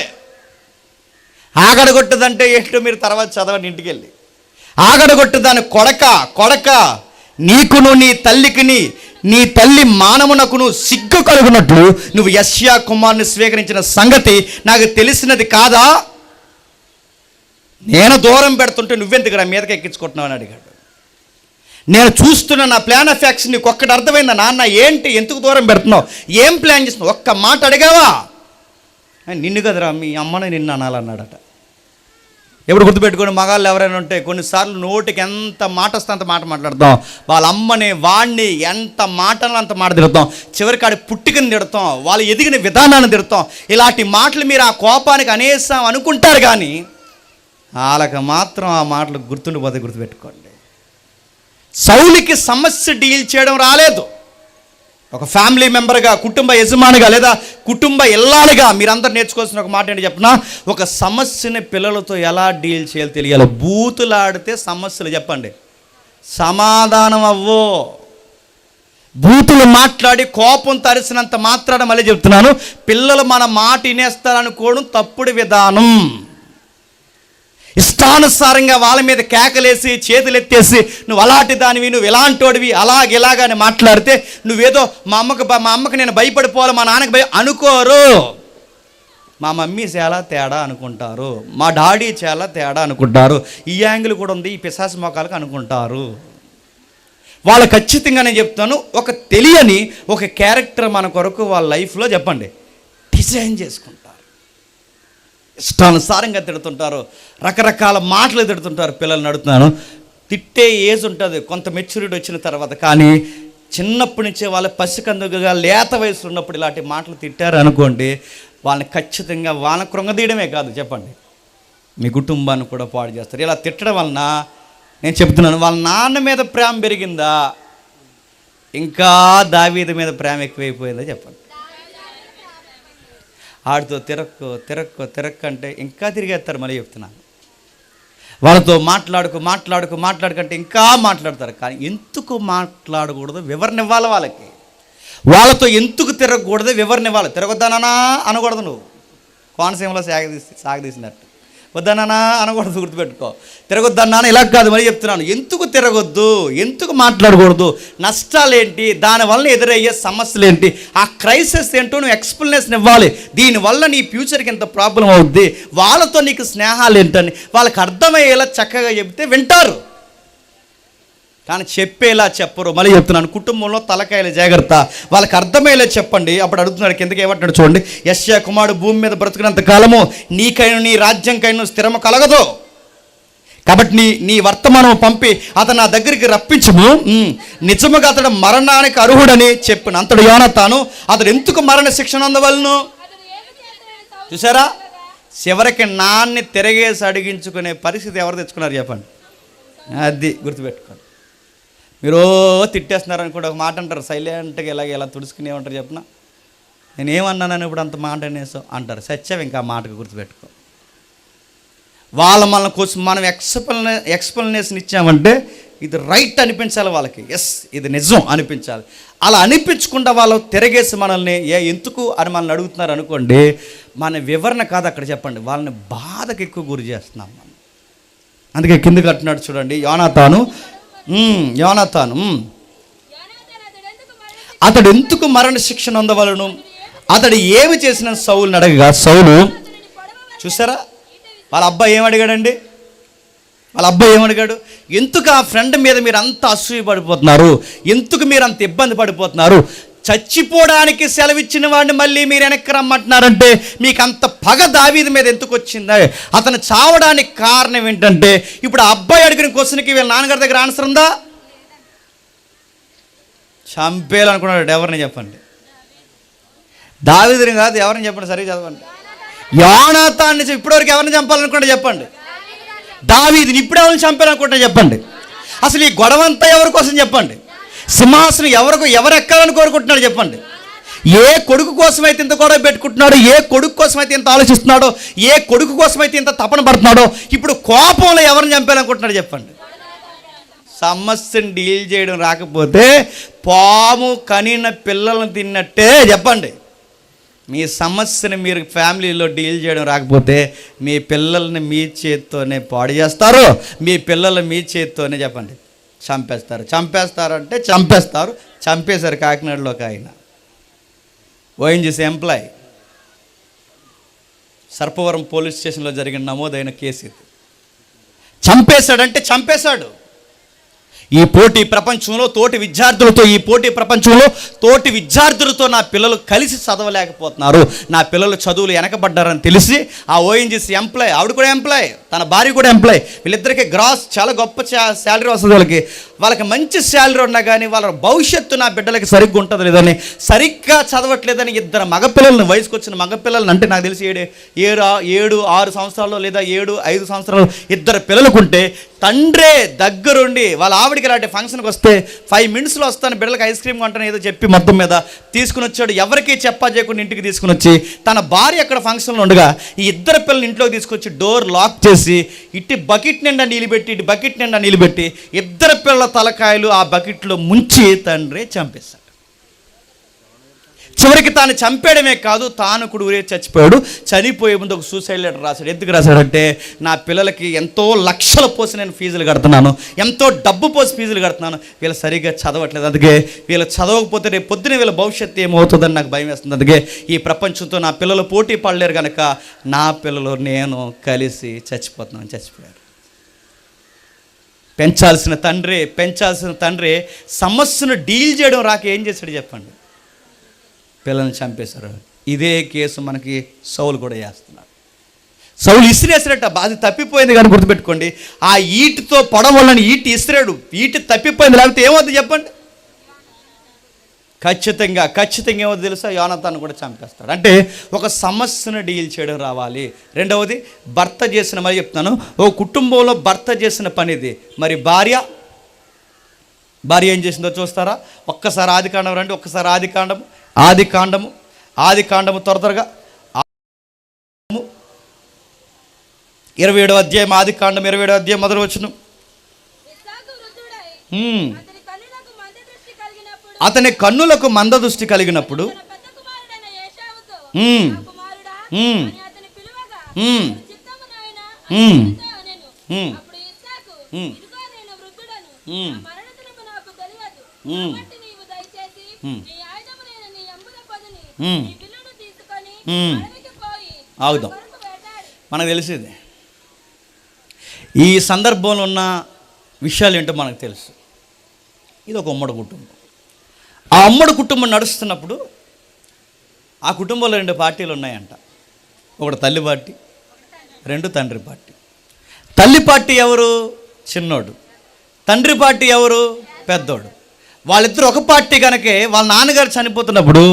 ఆగడగొట్టుదంటే ఏంటో మీరు తర్వాత చదవండి ఇంటికి వెళ్ళి. ఆగడగొట్టు దాని కొడక, నీకును నీ తల్లికిని, నీ తల్లి మానమునకును సిగ్గు కలుగునట్లు నువ్వు యెష్యా కుమారుని స్వీకరించిన సంగతి నాకు తెలిసినది కాదా? నేను దూరం పెడుతుంటే నువ్వెందుకు నా మీదకి ఎక్కించుకుంటున్నావు అని అడిగాడు. నేను చూస్తున్న నా ప్లాన్ ఆఫ్ యాక్షన్ నీకు ఒక్కటి అర్థమైందా నాన్న? ఏంటి, ఎందుకు దూరం పెడుతున్నావు, ఏం ప్లాన్ చేస్తున్నావు, ఒక్క మాట అడిగావా? నిన్ను కదరా మీ అమ్మని నిన్ను అనాలన్నాడట. ఎప్పుడు గుర్తుపెట్టుకోండి, మగాళ్ళు ఎవరైనా ఉంటే కొన్నిసార్లు నోటికి ఎంత మాట వస్తే అంత మాట మాట్లాడతాం. వాళ్ళ అమ్మని వాడిని ఎంత మాటలు అంత మాట తిడతాం. చివరికి ఆడి పుట్టికని తిడతాం, వాళ్ళు ఎదిగిన విధానాన్ని తిడతాం. ఇలాంటి మాటలు మీరు ఆ కోపానికి అనేసాం అనుకుంటారు, కానీ వాళ్ళకి మాత్రం ఆ మాటలు గుర్తుండిపోతే గుర్తుపెట్టుకోండి. సౌలుకి సమస్య డీల్ చేయడం రాలేదు. ఒక ఫ్యామిలీ మెంబర్గా, కుటుంబ యజమానిగా లేదా కుటుంబ ఇల్లాలుగా మీరందరూ నేర్చుకోవాల్సిన ఒక మాట ఏంటి చెప్పనా? ఒక సమస్యని పిల్లలతో ఎలా డీల్ చేయాలో తెలియాలి. బూతులాడితే సమస్యలు చెప్పండి సమాధానం అవ్వో. బూతులు మాట్లాడి కోపం తరిసినంత మాత్రాన మళ్ళీ చెప్తున్నాను, పిల్లలు మన మాట వినేస్తారనుకోవడం తప్పుడు విధానం. ఇష్టానుసారంగా వాళ్ళ మీద కేకలేసి చేతులు ఎత్తేసి నువ్వు అలాంటి దానివి, నువ్వు ఇలాంటోడివి, ఇలాగని మాట్లాడితే నువ్వేదో మా అమ్మకి నేను భయపడిపోవాలి, మా నాన్నకి అనుకోరు. మా మమ్మీ చాలా తేడా అనుకుంటారు, మా డాడీ చాలా తేడా అనుకుంటారు, ఈ యాంగిల్ కూడా ఉంది, ఈ పిశాసి మొఖాలకు అనుకుంటారు. వాళ్ళు ఖచ్చితంగా నేను చెప్తాను, ఒక తెలియని ఒక క్యారెక్టర్ మన కొరకు వాళ్ళ లైఫ్లో చెప్పండి డిజైన్ చేసుకుంటారు. ఇష్టానుసారంగా తిడుతుంటారు, రకరకాల మాటలు తిడుతుంటారు. పిల్లల్ని అడుగుతున్నాను, తిట్టే ఏజ్ ఉంటుంది కొంత మెచ్యూరిటీ వచ్చిన తర్వాత, కానీ చిన్నప్పటి నుంచే వాళ్ళ పసికందుగా లేత వయసులో ఉన్నప్పుడు ఇలాంటి మాటలు తిట్టారు అనుకోండి, వాళ్ళని ఖచ్చితంగా వాళ్ళని కృంగదీయడమే కాదు చెప్పండి, మీ కుటుంబాన్ని కూడా పాడు చేస్తారు. ఇలా తిట్టడం వలన నేను చెప్తున్నాను, వాళ్ళ నాన్న మీద ప్రేమ పెరిగిందా, ఇంకా దావీదు మీద ప్రేమ ఎక్కువైపోయిందా చెప్పండి. ఆడితో తిరక్కు అంటే ఇంకా తిరిగేస్తారు. మళ్ళీ చెప్తున్నాను, వాళ్ళతో మాట్లాడుకంటే ఇంకా మాట్లాడతారు. కానీ ఎందుకు మాట్లాడకూడదు వివరణ ఇవ్వాలి వాళ్ళకి. వాళ్ళతో ఎందుకు తిరగకూడదు వివరణ ఇవ్వాలి. తిరగొద్దానా అనకూడదు, నువ్వు కోనసీమలో సాగదీసినట్టు వద్దన్నా అనకూడదు, గుర్తుపెట్టుకో. తిరగొద్దన్నా ఇలా కాదు, మరి చెప్తున్నాను, ఎందుకు తిరగొద్దు, ఎందుకు మాట్లాడకూడదు, నష్టాలేంటి, దానివల్ల ఎదురయ్యే సమస్యలు ఏంటి, ఆ క్రైసిస్ ఏంటో నువ్వు ఎక్స్ప్లెనేషన్ ఇవ్వాలి. దీనివల్ల నీ ఫ్యూచర్కి ఎంత ప్రాబ్లం అవుద్ది, వాళ్ళతో నీకు స్నేహాలు ఏంటని వాళ్ళకి అర్థమయ్యేలా చక్కగా చెప్తే వింటారు. కానీ చెప్పేలా చెప్పరు. మళ్ళీ చెప్తున్నాను, కుటుంబంలో తలకాయల జాగ్రత్త, వాళ్ళకి అర్థమయ్యేలా చెప్పండి. అప్పుడు అడుగుతున్నాడు కిందకి ఏమంటున్నాడు చూడండి, యెషయా కుమారుడు భూమి మీద బ్రతుకున్నంత కాలము నీకైనా నీ రాజ్యంకైనా స్థిరము కలగదు, కాబట్టి నీ వర్తమానం పంపి అతను నా దగ్గరికి రప్పించుము, నిజముగా అతడు మరణానికి అర్హుడని చెప్పిన అంతడు యోనాతాను అతడు ఎందుకు మరణ శిక్షణ అందవలను. చూసారా, చివరికి నాన్ని తిరగేసి అడిగించుకునే పరిస్థితి ఎవరు తెచ్చుకున్నారు చెప్పండి. అది గుర్తుపెట్టుకోండి. మీరు తిట్టేస్తున్నారని కూడా ఒక మాట అంటారు, సైలెంట్గా ఇలా తుడుచుకుని ఏమంటారు చెప్పిన, నేనేమన్నానని ఇప్పుడు అంత మాట అనేసో అంటారు. సత్యం ఇంకా మాటకు గుర్తుపెట్టుకో. మన కోసం మనం ఎక్స్ప్లెనేషన్ ఇచ్చామంటే ఇది రైట్ అనిపించాలి వాళ్ళకి, ఎస్ ఇది నిజం అనిపించాలి. అలా అనిపించకుండా వాళ్ళు తిరగేసి మనల్ని ఎందుకు అని మనల్ని అడుగుతున్నారు అనుకోండి, మన వివరణ కాదు అక్కడ చెప్పండి, వాళ్ళని బాధకు ఎక్కువ గురి చేస్తున్నాం మనం. అందుకే కిందకి అంటున్నాడు చూడండి, యోనాతాను అతడు ఎందుకు మరణ శిక్షణ అందవలను, అతడు ఏమి చేసిన సౌలుని అడగగా సౌలు, చూసారా వాళ్ళ అబ్బాయి ఏమడిగాడండి, వాళ్ళ అబ్బాయి ఏమడిగాడు, ఎందుకు ఆ ఫ్రెండ్ మీద మీరు అంత అసూయ పడిపోతున్నారు, ఎందుకు మీరు అంత ఇబ్బంది పడిపోతున్నారు, చచ్చిపోవడానికి సెలవిచ్చిన వాడిని మళ్ళీ మీరు వెనక్కి రమ్మంటున్నారంటే మీకు అంత పగ దావీదు మీద ఎందుకు వచ్చిందా, అతను చావడానికి కారణం ఏంటంటే, ఇప్పుడు ఆ అబ్బాయి అడిగిన క్వశ్చన్కి వీళ్ళ నాన్నగారి దగ్గర ఆన్సర్ ఉందా, చంపేయాలనుకున్నాడు. ఎవరిని చెప్పండి, దావీదుని కాదు, ఎవరిని చెప్పండి, సరిగ్గా చదవండి. యోనాతాన్ని ఇప్పటివరకు ఎవరిని చంపాలనుకుంటే చెప్పండి, దావీదుని ఇప్పుడు ఎవరిని చంపాలనుకుంటే చెప్పండి. అసలు ఈ గొడవంతా ఎవరి కోసం చెప్పండి, సింహాసనం ఎవరు ఎక్కాలని కోరుకుంటున్నాడు చెప్పండి. ఏ కొడుకు కోసమైతే ఇంత గొడవ పెట్టుకుంటున్నాడో, ఏ కొడుకు కోసమైతే ఇంత ఆలోచిస్తున్నాడో, ఏ కొడుకు కోసమైతే ఇంత తపన పడుతున్నాడో, ఇప్పుడు కోపంలో ఎవరిని చంపాలనుకుంటున్నాడు చెప్పండి. సమస్యను డీల్ చేయడం రాకపోతే పాము కనిన పిల్లలను తిన్నట్టే చెప్పండి. మీ సమస్యని మీరు ఫ్యామిలీలో డీల్ చేయడం రాకపోతే మీ పిల్లల్ని మీ చేత్తోనే పాడు చేస్తారు, మీ పిల్లలు మీ చేత్తోనే చెప్పండి చంపేస్తారంటే చంపేస్తారు. చంపేశారు కాకినాడలోకి ఆయన ఓఎన్జీసీ ఎంప్లాయ్, సర్పవరం పోలీస్ స్టేషన్లో జరిగిన నమోదైన కేసు ఇది. చంపేశాడంటే చంపేశాడు. ఈ పోటీ ప్రపంచంలో తోటి విద్యార్థులతో నా పిల్లలు కలిసి చదవలేకపోతున్నారు, నా పిల్లలు చదువులు వెనకబడ్డారని తెలిసి ఆ ఓఎన్జీసీ ఎంప్లాయ్, ఆవిడ కూడా ఎంప్లాయ్, తన భార్య కూడా ఎంప్లాయ్, వీళ్ళిద్దరికి గ్రాస్ చాలా గొప్ప శాలరీ వస్తుంది. వాళ్ళకి మంచి శాలరీ ఉన్నా కానీ వాళ్ళ భవిష్యత్తు నా బిడ్డలకి సరిగ్గా ఉంటుంది లేదని, సరిగ్గా చదవట్లేదని ఇద్దరు మగపిల్లలను, వయసుకు వచ్చిన మగపిల్లలను, అంటే నాకు తెలిసి 7-6 సంవత్సరాలు లేదా 7-5 సంవత్సరాలు ఇద్దరు పిల్లలకుంటే తండ్రే దగ్గరుండి వాళ్ళ ఆవిడికి ఇలాంటి ఫంక్షన్కి వస్తే 5 మినిట్స్లో వస్తాను, బిడ్డలకు ఐస్ క్రీమ్ కొంటాను ఏదో చెప్పి మొత్తం మీద తీసుకుని వచ్చాడు. ఎవరికీ చేయకుండా ఇంటికి తీసుకుని వచ్చి తన భార్య అక్కడ ఫంక్షన్లో ఉండగా ఈ ఇద్దరు పిల్లలు ఇంట్లోకి తీసుకొచ్చి డోర్ లాక్ చేసి ఇటు బకెట్ నిండా నీళ్ళు పెట్టి ఇద్దరు పిల్లల తలకాయలు ఆ బకెట్లో ముంచి తండ్రి చంపేశాడు. చివరికి తాను చంపేయడమే కాదు, తాను కూడా ఊరే చచ్చిపోయాడు. చనిపోయే ముందు ఒక సూసైడ్ లెటర్ రాశాడు. ఎందుకు రాశాడంటే, నా పిల్లలకి ఎంతో లక్షలు పోసి నేను ఫీజులు కడుతున్నాను, ఎంతో డబ్బు పోసి ఫీజులు కడుతున్నాను, వీళ్ళు సరిగ్గా చదవట్లేదు, అందుకే వీళ్ళు చదవకపోతే రేపు పొద్దున వీళ్ళ భవిష్యత్తు ఏమవుతుందని నాకు భయం వేస్తుంది. అందుకే ఈ ప్రపంచంతో నా పిల్లలు పోటీ పడలేరు కనుక నా పిల్లలు నేను కలిసి చచ్చిపోయారు. పెంచాల్సిన తండ్రి సమస్యను డీల్ చేయడం రాక ఏం చేశాడు చెప్పండి? పిల్లల్ని చంపేశారు. ఇదే కేసు మనకి సౌలు కూడా చేస్తున్నాడు. సౌలు ఇసిరేసినట్ట అది తప్పిపోయింది కానీ గుర్తుపెట్టుకోండి, ఆ ఈటితో పొడవలని ఈటి ఇసిరాడు, ఈటి తప్పిపోయింది, లేకపోతే ఏమవుతుంది చెప్పండి? ఖచ్చితంగా ఏమవుతుంది తెలుసా? యోనాతాను కూడా చంపేస్తాడు. అంటే ఒక సమస్యను డీల్ చేయడం రావాలి. రెండవది భర్త చేసిన, మరి చెప్తాను, ఓ కుటుంబంలో భర్త చేసిన పనిది. మరి భార్య ఏం చేసిందో చూస్తారా? ఒక్కసారి ఆదికాండం రండి, ఒక్కసారి ఆదికాండము త్వరగా 27వ అధ్యాయం, ఆదికాండం 27వ అధ్యాయం మొదటి వచనం. అతని కన్నులకు మందదృష్టి కలిగినప్పుడు ఆగుదాం. మనకు తెలిసింది ఈ సందర్భంలో ఉన్న విషయాలు ఏంటో మనకు తెలుసు. ఇది ఒక ఉమ్మడి కుటుంబం. ఆ ఉమ్మడి కుటుంబం నడుస్తున్నప్పుడు ఆ కుటుంబంలో 2 పార్టీలు ఉన్నాయంట. ఒకటి తల్లి పార్టీ, 2 తండ్రి పార్టీ. తల్లి పార్టీ ఎవరు? చిన్నోడు. తండ్రి పార్టీ ఎవరు? పెద్దోడు. వాళ్ళిద్దరు ఒక పార్టీ కనుకే వాళ్ళ నాన్నగారు చనిపోతున్నప్పుడు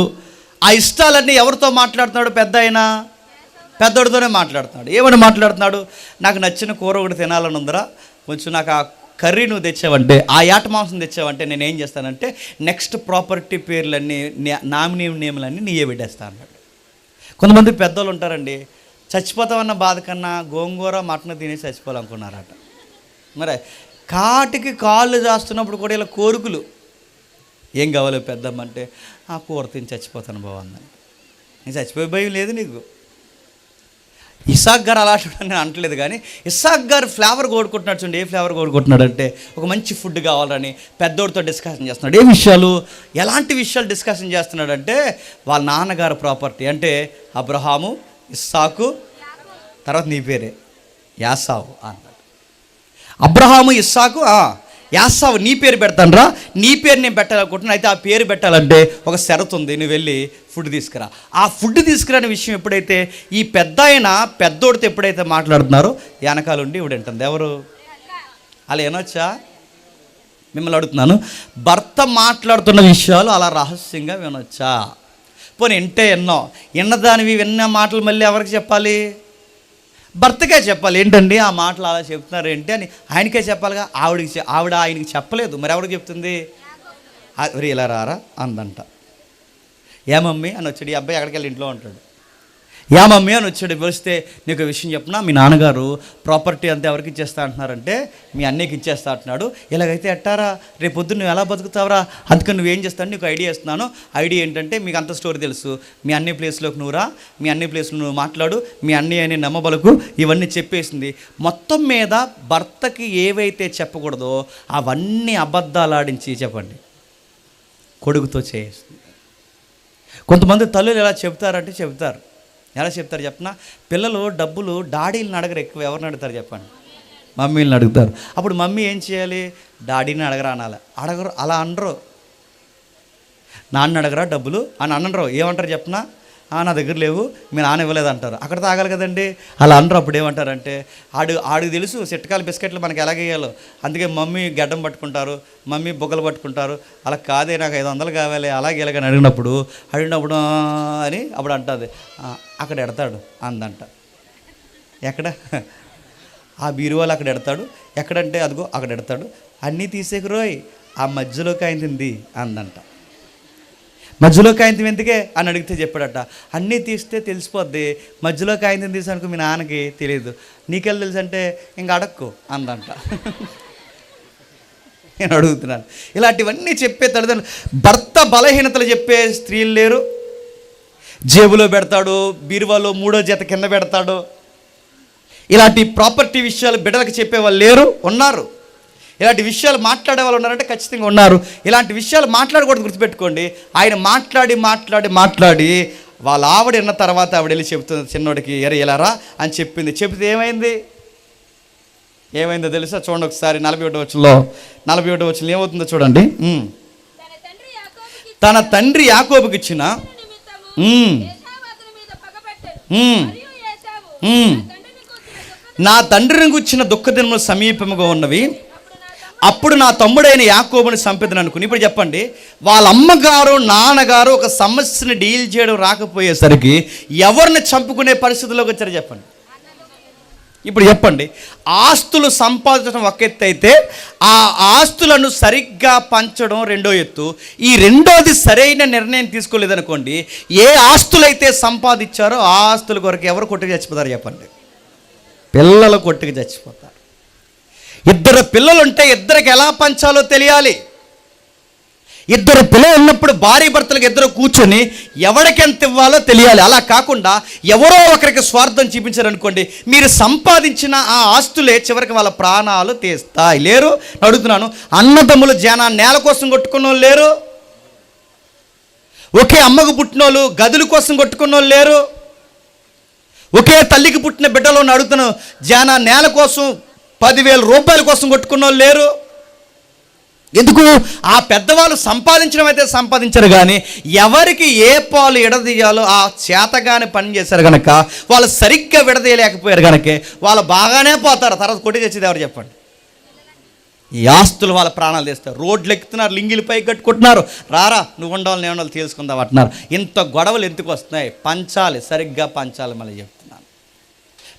ఆ ఇష్టాలన్నీ ఎవరితో మాట్లాడుతున్నాడు? పెద్దోడితోనే మాట్లాడుతున్నాడు. ఏమని మాట్లాడుతున్నాడు? నాకు నచ్చిన కూర ఒకటి తినాలని ఉందిరా, కొంచెం నాకు ఆ కర్రీ నువ్వు తెచ్చావంటే, ఆ యాట మాంసం తెచ్చావంటే నేను ఏం చేస్తానంటే నెక్స్ట్ ప్రాపర్టీ పేర్లన్నీ, నామినీ నేములన్నీ నీయే పెట్టేస్తా అన్నాడు. కొంతమంది పెద్దోళ్ళు ఉంటారండి, చచ్చిపోతామన్న బాధ కన్నా గోంగూర మటన్ తినేసి చచ్చిపోవాలనుకున్నారట. మరి కాటికి కాళ్ళు చేస్తున్నప్పుడు కూడా ఇలా కోరికలు, ఏం కావాలి పెద్దమ్మంటే, ఆ కూర తిని చచ్చిపోతాను బాగుందని. నేను చచ్చిపోయే భయం లేదు నీకు. ఇస్సాక్ గారు అలాంటి నేను అంటలేదు, కానీ ఇస్సాక్ గారు ఫ్లేవర్ కోరుకుంటున్నాడు. చూడండి, ఏ ఫ్లేవర్ కోరుకుంటున్నాడు అంటే, ఒక మంచి ఫుడ్ కావాలని పెద్దోడితో డిస్కషన్ చేస్తున్నాడు. ఏ విషయాలు, ఎలాంటి విషయాలు డిస్కషన్ చేస్తున్నాడు అంటే, వాళ్ళ నాన్నగారు ప్రాపర్టీ అంటే అబ్రహాము, ఇస్సాకు, తర్వాత నీ పేరే యాసావు అన్నాడు. అబ్రహాము, ఇస్సాకు, యాసావు నీ పేరు పెడతాను రా, నీ పేరు నేను పెట్టాలనుకుంటున్నాను. అయితే ఆ పేరు పెట్టాలంటే ఒక షరతు ఉంది, నువ్వు వెళ్ళి ఫుడ్ తీసుకురా. ఆ ఫుడ్ తీసుకురాని విషయం ఎప్పుడైతే ఈ పెద్దోడితో ఎప్పుడైతే మాట్లాడుతున్నారో వెనకాలండి ఇవిడ ఉంటుంది. ఎవరు? అలా వినొచ్చా? మిమ్మల్ని అడుగుతున్నాను, భర్త మాట్లాడుతున్న విషయాలు అలా రహస్యంగా వినొచ్చా? పోనీ విన్నదానివి విన్న మాటలు మళ్ళీ ఎవరికి చెప్పాలి? భర్తకే చెప్పాలి. ఏంటండి ఆ మాటలు అలా చెప్తున్నారు ఏంటి అని ఆయనకే చెప్పాలిగా. ఆవిడ ఆయనకి చెప్పలేదు, మరి ఎవరికి చెప్తుంది? ఇలా రారా అందంట. ఏ మమ్మీ అని వచ్చాడు, ఈ అబ్బాయి ఎక్కడికి వెళ్ళి ఇంట్లో ఉంటాడు. యా మమ్మీ అని వచ్చాడు. పిలిస్తే నీకు విషయం చెప్పినా, మీ నాన్నగారు ప్రాపర్టీ అంతా ఎవరికి ఇచ్చేస్తా అంటున్నారంటే మీ అన్నయ్యకి ఇచ్చేస్తా అంటున్నాడు. ఇలాగైతే ఎట్టారా, రేపు పొద్దున్న నువ్వు ఎలా బతుకుతావురా, అందుకని నువ్వేం చేస్తావు, నీకు ఐడియా ఇస్తున్నాను. ఐడియా ఏంటంటే, మీకు అంత స్టోరీ తెలుసు, మీ అన్నయ్య ప్లేస్లోకి నువ్వురా, మీ అన్నయ్య ప్లేస్లో నువ్వు మాట్లాడు, మీ అన్నయ్య అని నమ్మబలకు ఇవన్నీ చెప్పేసింది. మొత్తం మీద భర్తకి ఏవైతే చెప్పకూడదో అవన్నీ అబద్ధాలు ఆడించి చెప్పండి కొడుకుతో చేస్తుంది. కొంతమంది తల్లులు ఎలా చెప్తారంటే ఎలా చెప్తారు చెప్పనా, పిల్లలు డబ్బులు డాడీలను అడగరు, ఎక్కువ ఎవరిని అడుగుతారు చెప్పండి? మమ్మీని అడుగుతారు. అప్పుడు మమ్మీ ఏం చేయాలి? డాడీని అడగరా అనాలి. అడగరు, అలా అనరు. నాన్న అడగరా డబ్బులు అని అనరు. ఏమంటారు చెప్పనా? నా దగ్గర లేవు, మీ నాన్న ఇవ్వలేదు అంటారు. అక్కడ తాగాలి కదండి. అలా అనరు. అప్పుడు ఏమంటారంటే ఆడికి తెలుసు చిట్కాలు బిస్కెట్లు మనకి ఎలాగేయాలో. అందుకే మమ్మీ గడ్డం పట్టుకుంటారు, మమ్మీ బొగ్గలు పట్టుకుంటారు. అలా కాదే నాకు 500 కావాలి అలాగే ఇలాగని అడిగినప్పుడు అని అప్పుడు అంటుంది, అక్కడ ఎడతాడు అందంట. ఎక్కడ? ఆ బీరువాలు అక్కడ ఎడతాడు. ఎక్కడంటే అదిగో అక్కడ ఎడతాడు. అన్నీ తీసేకురోయ్, ఆ మధ్యలోకి అయింది అందంట. మధ్యలో కాయంతం ఎందుకే అని అడిగితే చెప్పాడట, అన్నీ తీస్తే తెలిసిపోద్ది, మధ్యలో కాయంతం తీసానుకో మీ నాన్నకి తెలియదు, నీకెళ్ళి తెలుసు అంటే ఇంకా అడక్కు అందంట. నేను అడుగుతున్నాను, ఇలాంటివన్నీ చెప్పే తల్లిదండ్రులు. భర్త బలహీనతలు చెప్పే స్త్రీలు లేరు. జేబులో పెడతాడు, బీరువాలో 3వ జత కింద పెడతాడు. ఇలాంటి ప్రాపర్టీ విషయాలు బిడ్డలకు చెప్పేవాళ్ళు లేరు, ఉన్నారు. ఇలాంటి విషయాలు మాట్లాడే వాళ్ళు ఉన్నారంటే ఖచ్చితంగా ఉన్నారు. ఇలాంటి విషయాలు మాట్లాడకూడదు, గుర్తుపెట్టుకోండి. ఆయన మాట్లాడి వాళ్ళ ఆవిడ విన్న తర్వాత ఆవిడ వెళ్ళి చెబుతుంది చిన్నోడికి, ఎలారా అని చెప్తే ఏమైందో తెలుసా? చూడండి ఒకసారి 41 వచనంలో ఏమవుతుందో చూడండి. తన తండ్రి యాకోబుకి ఇచ్చిన నా తండ్రిని గుర్చిన దుఃఖదినములు సమీపముగా ఉన్నవి, అప్పుడు నా తమ్ముడైన యాకోబుని సంపెదను అనుకుని. ఇప్పుడు చెప్పండి, వాళ్ళ అమ్మగారు నాన్నగారు ఒక సమస్యని డీల్ చేయడం రాకపోయేసరికి ఎవరిని చంపుకునే పరిస్థితుల్లోకి వచ్చారో చెప్పండి. ఇప్పుడు చెప్పండి, ఆస్తులు సంపాదించడం ఒక ఎత్తు అయితే ఆ ఆస్తులను సరిగ్గా పంచడం రెండో ఎత్తు. ఈ రెండోది సరైన నిర్ణయం తీసుకోలేదనుకోండి, ఏ ఆస్తులైతే సంపాదించారో ఆ ఆస్తుల కొరకు ఎవరు కొట్టుకు చచ్చిపోతారు చెప్పండి? పిల్లలు కొట్టుకు చచ్చిపోతారు. 2 పిల్లలుంటే 2కి ఎలా పంచాలో తెలియాలి. 2 పిల్లలు ఉన్నప్పుడు భార్య భర్తలకు 2 కూర్చొని ఎవరికి ఎంత ఇవ్వాలో తెలియాలి. అలా కాకుండా ఎవరో ఒకరికి స్వార్థం చూపించారనుకోండి, మీరు సంపాదించిన ఆ ఆస్తులే చివరికి వాళ్ళ ప్రాణాలు తీస్తాయి. లేరు? అడుగుతున్నాను. అన్నదమ్ములు నేల కోసం కొట్టుకున్న వాళ్ళు లేరు? ఒకే అమ్మకు పుట్టిన వాళ్ళు గదుల కోసం కొట్టుకున్న వాళ్ళు లేరు? ఒకే తల్లికి పుట్టిన బిడ్డలు అడుగుతున్నాను, నేల కోసం 10,000 రూపాయల కోసం కొట్టుకున్న వాళ్ళు లేరు? ఎందుకు? ఆ పెద్దవాళ్ళు సంపాదించడం అయితే సంపాదించరు, కానీ ఎవరికి ఏ పాలు విడదీయాలో ఆ చేతగాని పని చేశారు కనుక వాళ్ళు సరిగ్గా విడదీయలేకపోయారు కనుక వాళ్ళు బాగానే పోతారు. తర్వాత కొట్టి తెచ్చేది ఎవరు చెప్పండి? ఈ ఆస్తులు వాళ్ళ ప్రాణాలు తీస్తారు. రోడ్లు ఎక్కుతున్నారు, లింగిలు పైకి కట్టుకుంటున్నారు, రారా నువ్వు ఉండాలి నేను ఉండాలి తెలుసుకుందాం అంటున్నారు. ఇంత గొడవలు ఎందుకు వస్తున్నాయి? పంచాలి, సరిగ్గా పంచాలి. మళ్ళీ చెప్తున్నాను,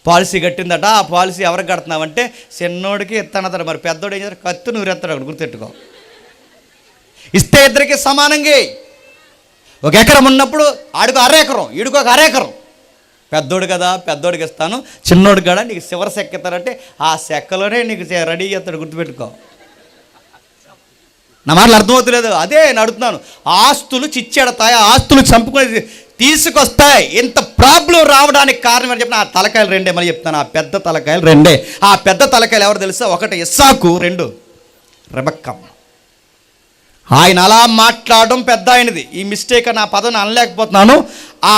పాలసీ కట్టిందట. ఆ పాలసీ ఎవరికి కడుతున్నావంటే చిన్నోడికి ఇస్తానతాడు. మరి పెద్దోడు ఏం చేస్తారు? కత్తి నూరెత్తాడు. అక్కడ గుర్తెట్టుకో. ఇస్తే 2కి సమానంగా. 1 ఎకరం ఉన్నప్పుడు ఆడికి 1/2 ఎకరం, ఈడికి 1/2 ఎకరం. పెద్దోడు కదా, పెద్దోడికి ఇస్తాను, చిన్నోడు కూడా నీకు చివరి సెక్క ఇస్తారంటే ఆ సెక్కలోనే నీకు రెడీ చేస్తాడు. గుర్తుపెట్టుకో. నా మాటలు అర్థమవుతలేదు. అదే నడుతున్నాను. ఆస్తులు చిచ్చెడతాయి, ఆస్తులు చంపుకొని తీసుకొస్తాయి. ఇంత ప్రాబ్లం రావడానికి కారణం అని చెప్పిన ఆ తలకాయలు 2. మళ్ళీ చెప్తాను, ఆ పెద్ద తలకాయలు 2. ఆ పెద్ద తలకాయలు ఎవరు తెలుసా? 1 ఇస్సాకు, 2 రెబెక్కమ్మ. ఆయన అలా మాట్లాడడం పెద్ద ఆయనది. ఈ మిస్టేక్ అని ఆ పదం అనలేకపోతున్నాను.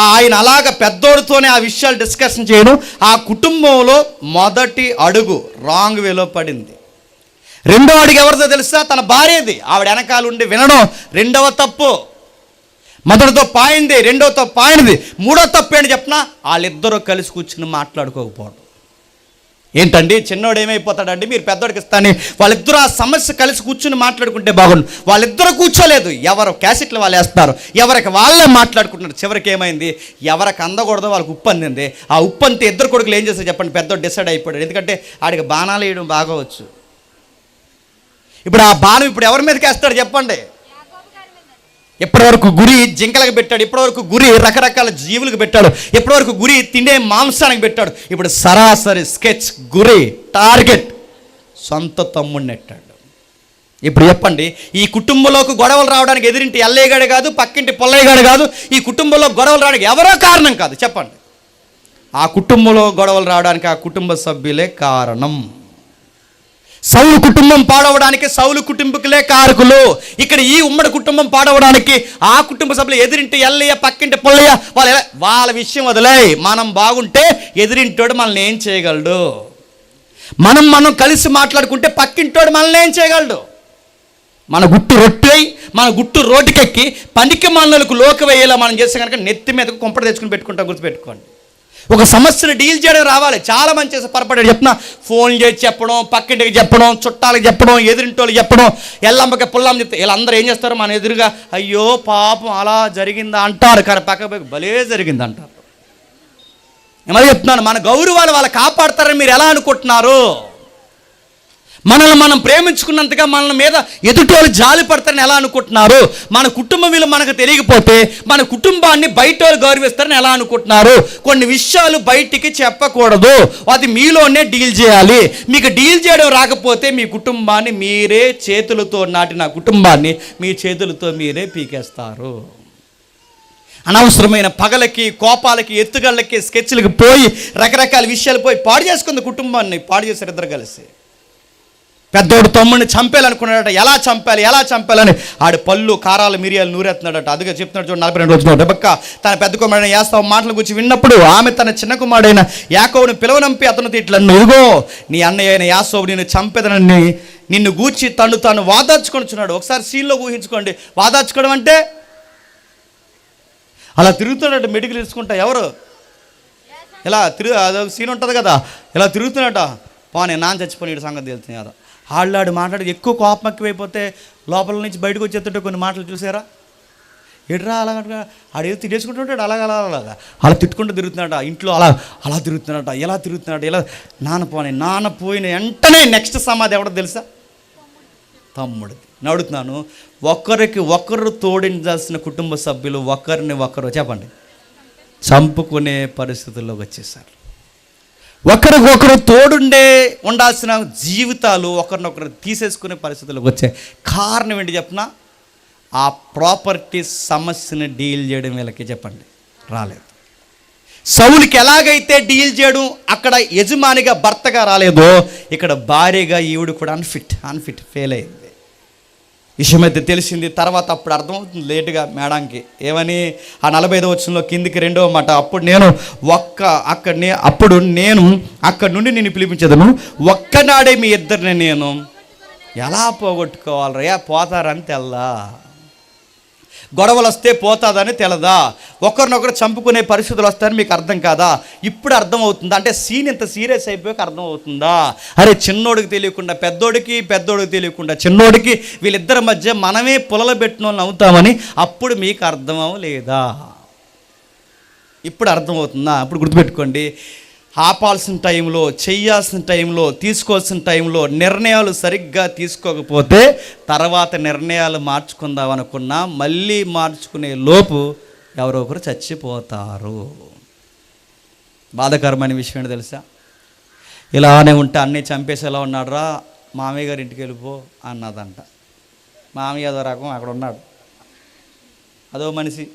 ఆయన అలాగ పెద్దోడితోనే ఆ విషయాలు డిస్కషన్ చేయడం ఆ కుటుంబంలో మొదటి అడుగు రాంగ్ వేలో పడింది. 2వ అడుగు ఎవరిదో తెలుసా? తన భార్యది. ఆవిడ వెనకాల ఉండి వినడం 2వ తప్పు. మొదటితో పాయింది, 2వతో పాయింది. 3వ తప్పు ఏంటి చెప్పినా? వాళ్ళిద్దరూ కలిసి కూర్చుని మాట్లాడుకోకపోవడం. ఏంటండి చిన్నోడు ఏమైపోతాడండి, మీరు పెద్దోడికి ఇస్తాను. వాళ్ళిద్దరూ ఆ సమస్య కలిసి కూర్చుని మాట్లాడుకుంటే బాగుండు. వాళ్ళిద్దరూ కూర్చోలేదు, ఎవరు క్యాసెట్లు వాళ్ళు వేస్తున్నారు, ఎవరికి వాళ్ళే మాట్లాడుకుంటున్నారు. చివరికి ఏమైంది? ఎవరికి అందకూడదో వాళ్ళకి ఉప్పు అందింది. ఆ ఉప్పు అంతే 2 కొడుకులు ఏం చేస్తారు చెప్పండి? పెద్దోడు డిసైడ్ అయిపోయాడు. ఎందుకంటే ఆడికి బాణాలు వేయడం బాగవచ్చు. ఇప్పుడు ఆ బాణం ఇప్పుడు ఎవరి మీదకి వేస్తాడు చెప్పండి? ఇప్పటివరకు గురి జింకలకు పెట్టాడు, ఇప్పటివరకు గురి రకరకాల జీవులకు పెట్టాడు, ఇప్పటివరకు గురి తినే మాంసానికి పెట్టాడు. ఇప్పుడు సరాసరి స్కెచ్, గురి, టార్గెట్ సొంత తమ్ముడిని నెట్టాడు. ఇప్పుడు చెప్పండి, ఈ కుటుంబంలోకి గొడవలు రావడానికి ఎదిరింటి ఎల్లయ్యగాడు కాదు, పక్కింటి పొల్లయ్యగాడు కాదు, ఈ కుటుంబంలో గొడవలు రావడానికి ఎవరో కారణం కాదు. చెప్పండి, ఆ కుటుంబంలో గొడవలు రావడానికి ఆ కుటుంబ సభ్యులే కారణం. సౌలు కుటుంబం పాడవడానికి సౌలు కుటుంబకులే కారకులు. ఇక్కడ ఈ ఉమ్మడి కుటుంబం పాడవడానికి ఆ కుటుంబ సభ్యులు ఎదిరింటి ఎల్లయ్య, పక్కింటి పొల్లయ్య వాళ్ళ విషయం వదిలే. మనం బాగుంటే ఎదిరింటోడు మనల్ని ఏం చేయగలడు? మనం కలిసి మాట్లాడుకుంటే పక్కింటోడు మనల్ని ఏం చేయగలడు? మన గుట్టు రొట్టె మన గుట్టు రోడ్డుకెక్కి పనికి మనలకు లోకి వేయేలా మనం చేస్తే కనుక నెత్తి మీదకు కొంపట తెచ్చుకుని పెట్టుకుంటాం. గుర్తుపెట్టుకోండి. ఒక సమస్యను డీల్ చేయడం రావాలి. చాలా మంది చేసే పొరపాటు చెప్తున్నా, ఫోన్ చేసి చెప్పడం, పక్కింటికి చెప్పడం, చుట్టాలకు చెప్పడం, ఎదురింటోళ్ళకి చెప్పడం, ఎల్లమ్మకి పుల్లమ్మ చెప్తే వీళ్ళందరూ ఏం చేస్తారు? మన ఎదురుగా అయ్యో పాపం అలా జరిగిందా అంటారు, కానీ పక్క భలే జరిగింది అంటారు. మరి చెప్తున్నాను, మన గౌరవాలు వాళ్ళు కాపాడతారని మీరు ఎలా అనుకుంటున్నారు? మనల్ని మనం ప్రేమించుకున్నంతగా మన మీద ఎదుటోళ్ళు జాలి పడతారని ఎలా అనుకుంటున్నారు? మన కుటుంబం విలువ మనకు తెలియకపోతే మన కుటుంబాన్ని బయట వాళ్ళు గౌరవిస్తారని ఎలా అనుకుంటున్నారు? కొన్ని విషయాలు బయటికి చెప్పకూడదు, అది మీలోనే డీల్ చేయాలి. మీకు డీల్ చేయడం రాకపోతే మీ కుటుంబాన్ని మీరే చేతులతో నాటిన కుటుంబాన్ని మీ చేతులతో మీరే పీకేస్తారు. అనవసరమైన పగలకి, కోపాలకి, ఎత్తుగళ్ళకి, స్కెచ్లకి పోయి రకరకాల విషయాలు పోయి పాడు చేసుకుంది కుటుంబాన్ని. పాడు చేశారు ఇద్దరు కలిసి. పెద్దోడు తమ్ముడిని చంపేయాలనుకున్నాడట. ఎలా చంపాలని ఆడు పళ్ళు, కారాలు, మిరియాలు నూరెత్తున్నాడట. అదిగా చెప్తున్నాడు చూడండి 42 రోజులు. రెబెక్కా తన పెద్ద కుమారుడైన యాకోబు మాటల గురించి విన్నప్పుడు ఆమె తన చిన్న కుమారుడైన యాకోబుని పిలవనంపి అతనితో ఇట్లన్ను, ఇదిగో నీ అన్నయ్య అయిన యాకోబు నిన్ను చంపేదనని నిన్ను గూర్చి తాను వాదార్చుకొనిచున్నాడు. ఒకసారి సీన్లో ఊహించుకోండి. వాదార్చుకోవడం అంటే అలా తిరుగుతున్నాడట, మెడికల్ తీసుకుంటా. ఎవరు ఇలా అదొక సీన్ ఉంటుంది కదా, ఇలా తిరుగుతున్నాడట. పోనీ నాన్న చచ్చిపోయిన సంగతి తెలుస్తుంది కదా. ఆళ్ళాడు మాట్లాడి ఎక్కువ కోపం ఎక్కువైపోతే లోపల నుంచి బయటకు వచ్చేస్తుంటే కొన్ని మాటలు చూసారా? ఎడ్రా అలాగ ఆడేదో తిట్టేసుకుంటుంటాడు, అలా తిట్టుకుంటూ తిరుగుతున్నాడట. ఇంట్లో అలా తిరుగుతున్నాడట, ఎలా తిరుగుతున్నాడు, ఇలా నాన్న పోయిన వెంటనే నెక్స్ట్ సమాధి ఎవడో తెలుసా? తమ్ముడిది. నడుతున్నాను, ఒకరికి ఒకరు తోడించాల్సిన కుటుంబ సభ్యులు ఒకరిని ఒకరు చెప్పండి చంపుకునే పరిస్థితుల్లోకి వచ్చేసారు. ఒకరికొకరు ఉండాల్సిన జీవితాలు ఒకరినొకరు తీసేసుకునే పరిస్థితుల్లోకి వచ్చాయి. కారణం ఏంటి చెప్పనా? ఆ ప్రాపర్టీ సమస్యని డీల్ చేయడం వీళ్ళకి చెప్పండి రాలేదు. సౌలుకి ఎలాగైతే డీల్ చేయడం అక్కడ యజమానిగా భర్తగా రాలేదో, ఇక్కడ భార్యగా ఈవిడ కూడా అన్ఫిట్ ఫెయిల్ అయింది. విషయమైతే తెలిసింది. తర్వాత అప్పుడు అర్థమవుతుంది లేటుగా మేడంకి. ఏమని? ఆ 45వ వచనంలో కిందికి 2వ మాట, అప్పుడు నేను అక్కడి నుండి నేను పిలిపించదను, ఒక్కనాడే మీ ఇద్దరిని నేను ఎలా పోగొట్టుకోవాలరా? పోతారని తెల్దా? గొడవలు వస్తే పోతాదని తెలదా? ఒకరినొకరు చంపుకునే పరిస్థితులు వస్తాయని మీకు అర్థం కాదా? ఇప్పుడు అర్థమవుతుందా? అంటే సీన్ ఇంత సీరియస్ అయిపోయాక అర్థమవుతుందా? అరే చిన్నోడికి తెలియకుండా పెద్దోడికి, పెద్దోడికి తెలియకుండా చిన్నోడికి, వీళ్ళిద్దరి మధ్య మనమే పులలు పెట్టిన వాళ్ళని అవుతామని అప్పుడు మీకు అర్థం అవ్వలేదా? ఇప్పుడు అర్థమవుతుందా? అప్పుడు గుర్తుపెట్టుకోండి, ఆపాల్సిన టైంలో, చెయ్యాల్సిన టైంలో, తీసుకోవాల్సిన టైంలో నిర్ణయాలు సరిగ్గా తీసుకోకపోతే తర్వాత నిర్ణయాలు మార్చుకుందాం అనుకున్నా మళ్ళీ మార్చుకునే లోపు ఎవరో ఒకరు చచ్చిపోతారు. బాధాకరమైన విషయం ఏంటో తెలుసా? ఇలానే ఉంటే అన్నీ చంపేసేలా ఉన్నాడురా, మామయ్య గారి ఇంటికి వెళ్ళిపో అన్నదంట. మామయ్య అదో రకం అక్కడ ఉన్నాడు, అదో మనిషి.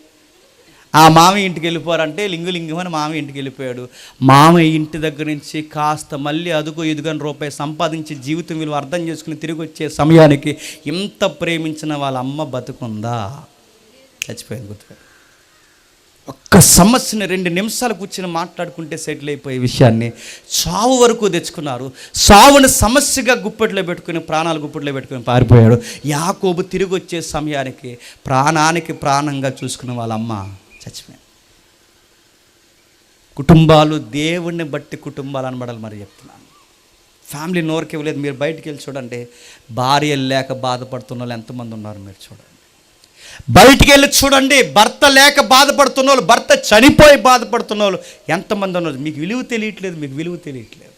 ఆ మామయ్య ఇంటికి వెళ్ళిపోరంటే లింగులింగమని మామయ్య ఇంటికి వెళ్ళిపోయాడు. మామయ్య ఇంటి దగ్గర నుంచి కాస్త మళ్ళీ అదుగు ఇదుగని రూపాయి సంపాదించి జీవితం విలువ అర్థం చేసుకుని తిరిగి వచ్చే సమయానికి ఇంత ప్రేమించిన వాళ్ళ అమ్మ బతుకుందా? చచ్చిపోయింది. గుర్తుపెట్టు. ఒక్క సమస్యని 2 నిమిషాలు కూర్చొని మాట్లాడుకుంటే సెటిల్ అయిపోయే విషయాన్ని చావు వరకు తెచ్చుకున్నారు. చావుని సమస్యగా గుప్పెట్లో పెట్టుకుని, ప్రాణాలు గుప్పెట్లో పెట్టుకుని పారిపోయాడు. యాకోబు తిరిగి వచ్చే సమయానికి ప్రాణానికి ప్రాణంగా చూసుకున్న వాళ్ళ అమ్మ చచ్చిపోయింది. కుటుంబాలు దేవుణ్ణి బట్టి కుటుంబాలు అనబడాలి. మరి చెప్తున్నాను, ఫ్యామిలీ నోరుకి ఇవ్వలేదు. మీరు బయటికి వెళ్ళి చూడండి, భార్యలు లేక బాధపడుతున్న వాళ్ళు ఎంతమంది ఉన్నారు మీరు చూడండి. బయటికి వెళ్ళి చూడండి, భర్త లేక బాధపడుతున్న వాళ్ళు, భర్త చనిపోయి బాధపడుతున్న వాళ్ళు ఎంతమంది ఉన్నారు. మీకు విలువ తెలియట్లేదు.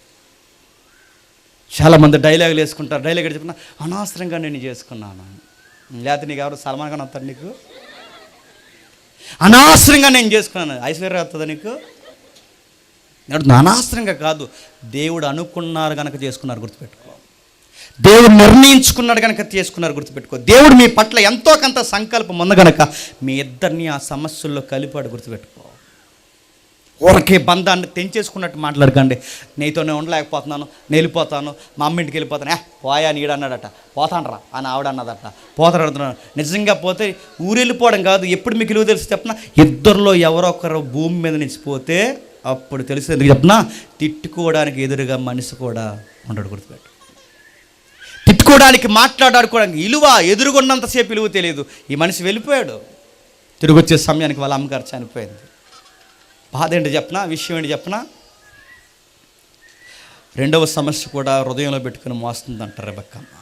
చాలామంది డైలాగులు వేసుకుంటారు. డైలాగ్ చెప్పుకున్నా, అనవసరంగా నేను చేసుకున్నాను. లేకపోతే నీకు ఎవరు సల్మాన్ ఖాన్ వస్తారు? నీకు అనవసరంగా నేను చేసుకున్నాను. ఐశ్వర్య వస్తుందా నీకు? అనవసరంగా కాదు, దేవుడు అనుకున్నారు కనుక చేసుకున్నారు. గుర్తుపెట్టుకో. దేవుడు నిర్ణయించుకున్నాడు కనుక చేసుకున్నారు. గుర్తుపెట్టుకో. దేవుడు మీ పట్ల ఎంతో కొంత సంకల్పం ఉంది కనుక మీ ఇద్దరిని ఆ సమస్యల్లో కలిపాడు. గుర్తుపెట్టుకో. ఊరకే బంధాన్ని తెంచేసుకున్నట్టు మాట్లాడకండి. నీతోనే ఉండలేకపోతున్నాను, నేను వెళ్ళిపోతాను, మా అమ్మ ఇంటికి వెళ్ళిపోతాను. పోయా నీడు అన్నాడట, పోతానరా అని ఆవిడ అన్నదట. పోతాడుతున్నాను. నిజంగా పోతే ఊరు వెళ్ళిపోవడం కాదు. ఎప్పుడు మీకు విలువ తెలిసి చెప్పిన, ఇద్దరిలో ఎవరో ఒకరు భూమి మీద నుంచి పోతే అప్పుడు తెలుసు ఎందుకు చెప్పినా, తిట్టుకోవడానికి ఎదురుగా మనిషి కూడా ఉండడు. గుర్తుపెట్టు. తిట్టుకోవడానికి, మాట్లాడుకోవడానికి విలువ, ఎదురుగున్నంతసేపు విలువ తెలియదు. ఈ మనిషి వెళ్ళిపోయాడు. తిరిగి వచ్చే సమయానికి వాళ్ళ అమ్మగారు చనిపోయింది. బాధ ఏంటి చెప్పనా, విషయం ఏంటి చెప్పనా, రెండవ సమస్య కూడా హృదయంలో పెట్టుకుని మోస్తుందంట రెబెక్కమ్మ.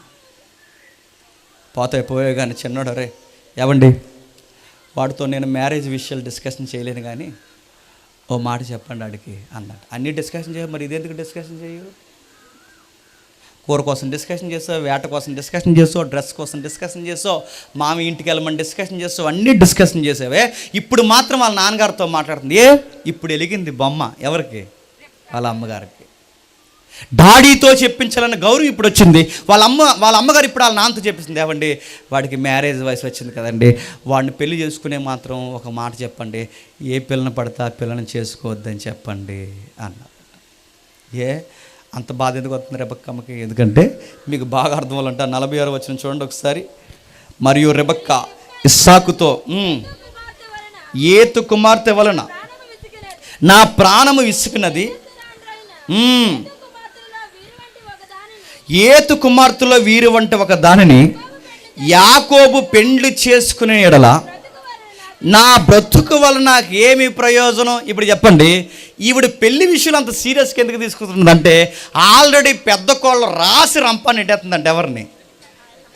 పోయే కానీ చిన్నోడు, రే ఏవండి వాడితో నేను మ్యారేజ్ విషయాలు డిస్కషన్ చేయలేను కానీ ఓ మాట చెప్పండి ఆడికి అన్నాడు. అన్నీ డిస్కషన్ చేయవు, మరి ఇదెందుకు డిస్కషన్ చేయవు? కూర కోసం డిస్కషన్ చేసావు, వేట కోసం డిస్కషన్ చేసావు, డ్రెస్ కోసం డిస్కషన్ చేసావు, మామి ఇంటికి వెళ్ళమని డిస్కషన్ చేసావు, అన్నీ డిస్కషన్ చేసావే. ఇప్పుడు మాత్రం వాళ్ళ నాన్నగారితో మాట్లాడుతుంది. ఇప్పుడు వెలిగింది బొమ్మ ఎవరికి? వాళ్ళ అమ్మగారికి. డాడీతో చెప్పించాలన్న గౌరవం ఇప్పుడు వచ్చింది. వాళ్ళ అమ్మగారు ఇప్పుడు వాళ్ళ నాన్నతో చెప్పించింది. ఏమండి వాడికి మ్యారేజ్ వయసు వచ్చింది కదండి, వాడిని పెళ్లి చేసుకునే మాత్రం ఒక మాట చెప్పండి, ఏ పిల్లని పడితే ఆ పిల్లని చేసుకోవద్దని చెప్పండి అన్నారు. అంత బాధ ఎందుకు వస్తుంది రెబెక్కమ్మకి? ఎందుకంటే మీకు బాగా అర్థం అవ్వాలంట. 46 వచనం చూడండి ఒకసారి. మరియు రెబెక్క ఇస్సాకుతో, ఏతు కుమార్తె వలన నా ప్రాణము విసుకున్నది, ఏతు కుమార్తెలో వీరు వంటి ఒక దానిని యాకోబు పెండ్లి చేసుకునే ఎడల నా బ్రతుకు వలన నాకు ఏమి ప్రయోజనం? ఇప్పుడు చెప్పండి, ఈవిడ పెళ్లి విషయంలో అంత సీరియస్గా ఎందుకు తీసుకుంటుందంటే, ఆల్రెడీ పెద్ద కోళ్ళు రాసి రంపాన్ని ఎట్టేస్తుందంటే ఎవరిని?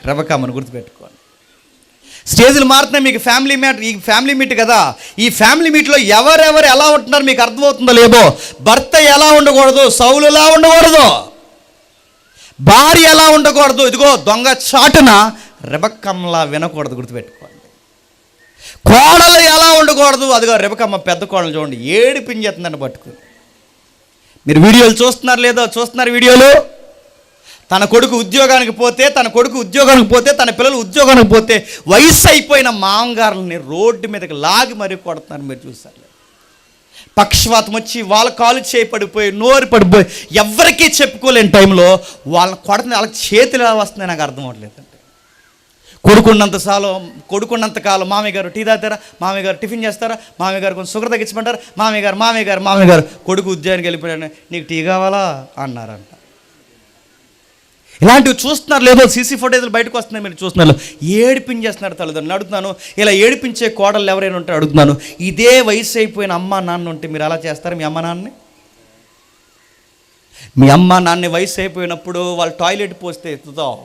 రెబెక్కమ్మని. గుర్తుపెట్టుకోండి. స్టేజ్లు మారుతున్నాయి. మీకు ఫ్యామిలీ మ్యాటర్, ఈ ఫ్యామిలీ మీట్ కదా, ఈ ఫ్యామిలీ మీట్లో ఎవరెవరు ఎలా ఉంటున్నారు మీకు అర్థమవుతుందో లేదో. భర్త ఎలా ఉండకూడదు? సౌలులా ఉండకూడదు. భార్య ఎలా ఉండకూడదు? ఇదిగో దొంగ చాటున రెబెక్కమ్మలా వినకూడదు. గుర్తుపెట్టుకోండి. కోడలు ఎలా ఉండకూడదు? అదిగో రెబెక్కమ్మ పెద్ద కోడలు చూడండి, ఏడిపించేస్తుందని పట్టుకుని. మీరు వీడియోలు చూస్తున్నారు లేదో? చూస్తున్నారు వీడియోలు. తన కొడుకు ఉద్యోగానికి పోతే, తన పిల్లలు ఉద్యోగానికి పోతే వయసు అయిపోయిన మామగారులని రోడ్డు మీదకి లాగి మరీ కొడుతున్నారు. మీరు చూసారు. పక్షవాతం వచ్చి వాళ్ళ కాలు చేయి పడిపోయి, నోరు పడిపోయి, ఎవరికీ చెప్పుకోలేని టైంలో వాళ్ళని కొడుతుంది. వాళ్ళకి చేతులు ఎలా వస్తున్నాయి నాకు అర్థం అవ్వట్లేదండి. కొడుకున్నంత కాలం మామయ్య గారు టీ తాగుతారా, మామయ్య గారు టిఫిన్ చేస్తారా, మామయ్య గారు కొంచెం షుగర్ తగ్గించమంటారా, మామయ్య గారు కొడుకు ఉద్యోగానికి వెళ్ళిపోయాడు, నీకు టీ కావాలా అన్నారంట. ఇలాంటివి చూస్తున్నారు లేదో? సీసీ ఫుటేజ్లు బయటకు వస్తున్నాయి, మీరు చూస్తున్నారు. ఏడిపించేస్తున్నారు తల్లిదండ్రులు. అడుగుతున్నాను, ఇలా ఏడిపించే కోడళ్ళు ఎవరైనా ఉంటే అడుగుతున్నాను, ఇదే వయసు అయిపోయిన అమ్మ నాన్న ఉంటే మీరు అలా చేస్తారు? మీ అమ్మ నాన్న వయసు అయిపోయినప్పుడు వాళ్ళు టాయిలెట్ పోస్తే ఎత్తుతావు,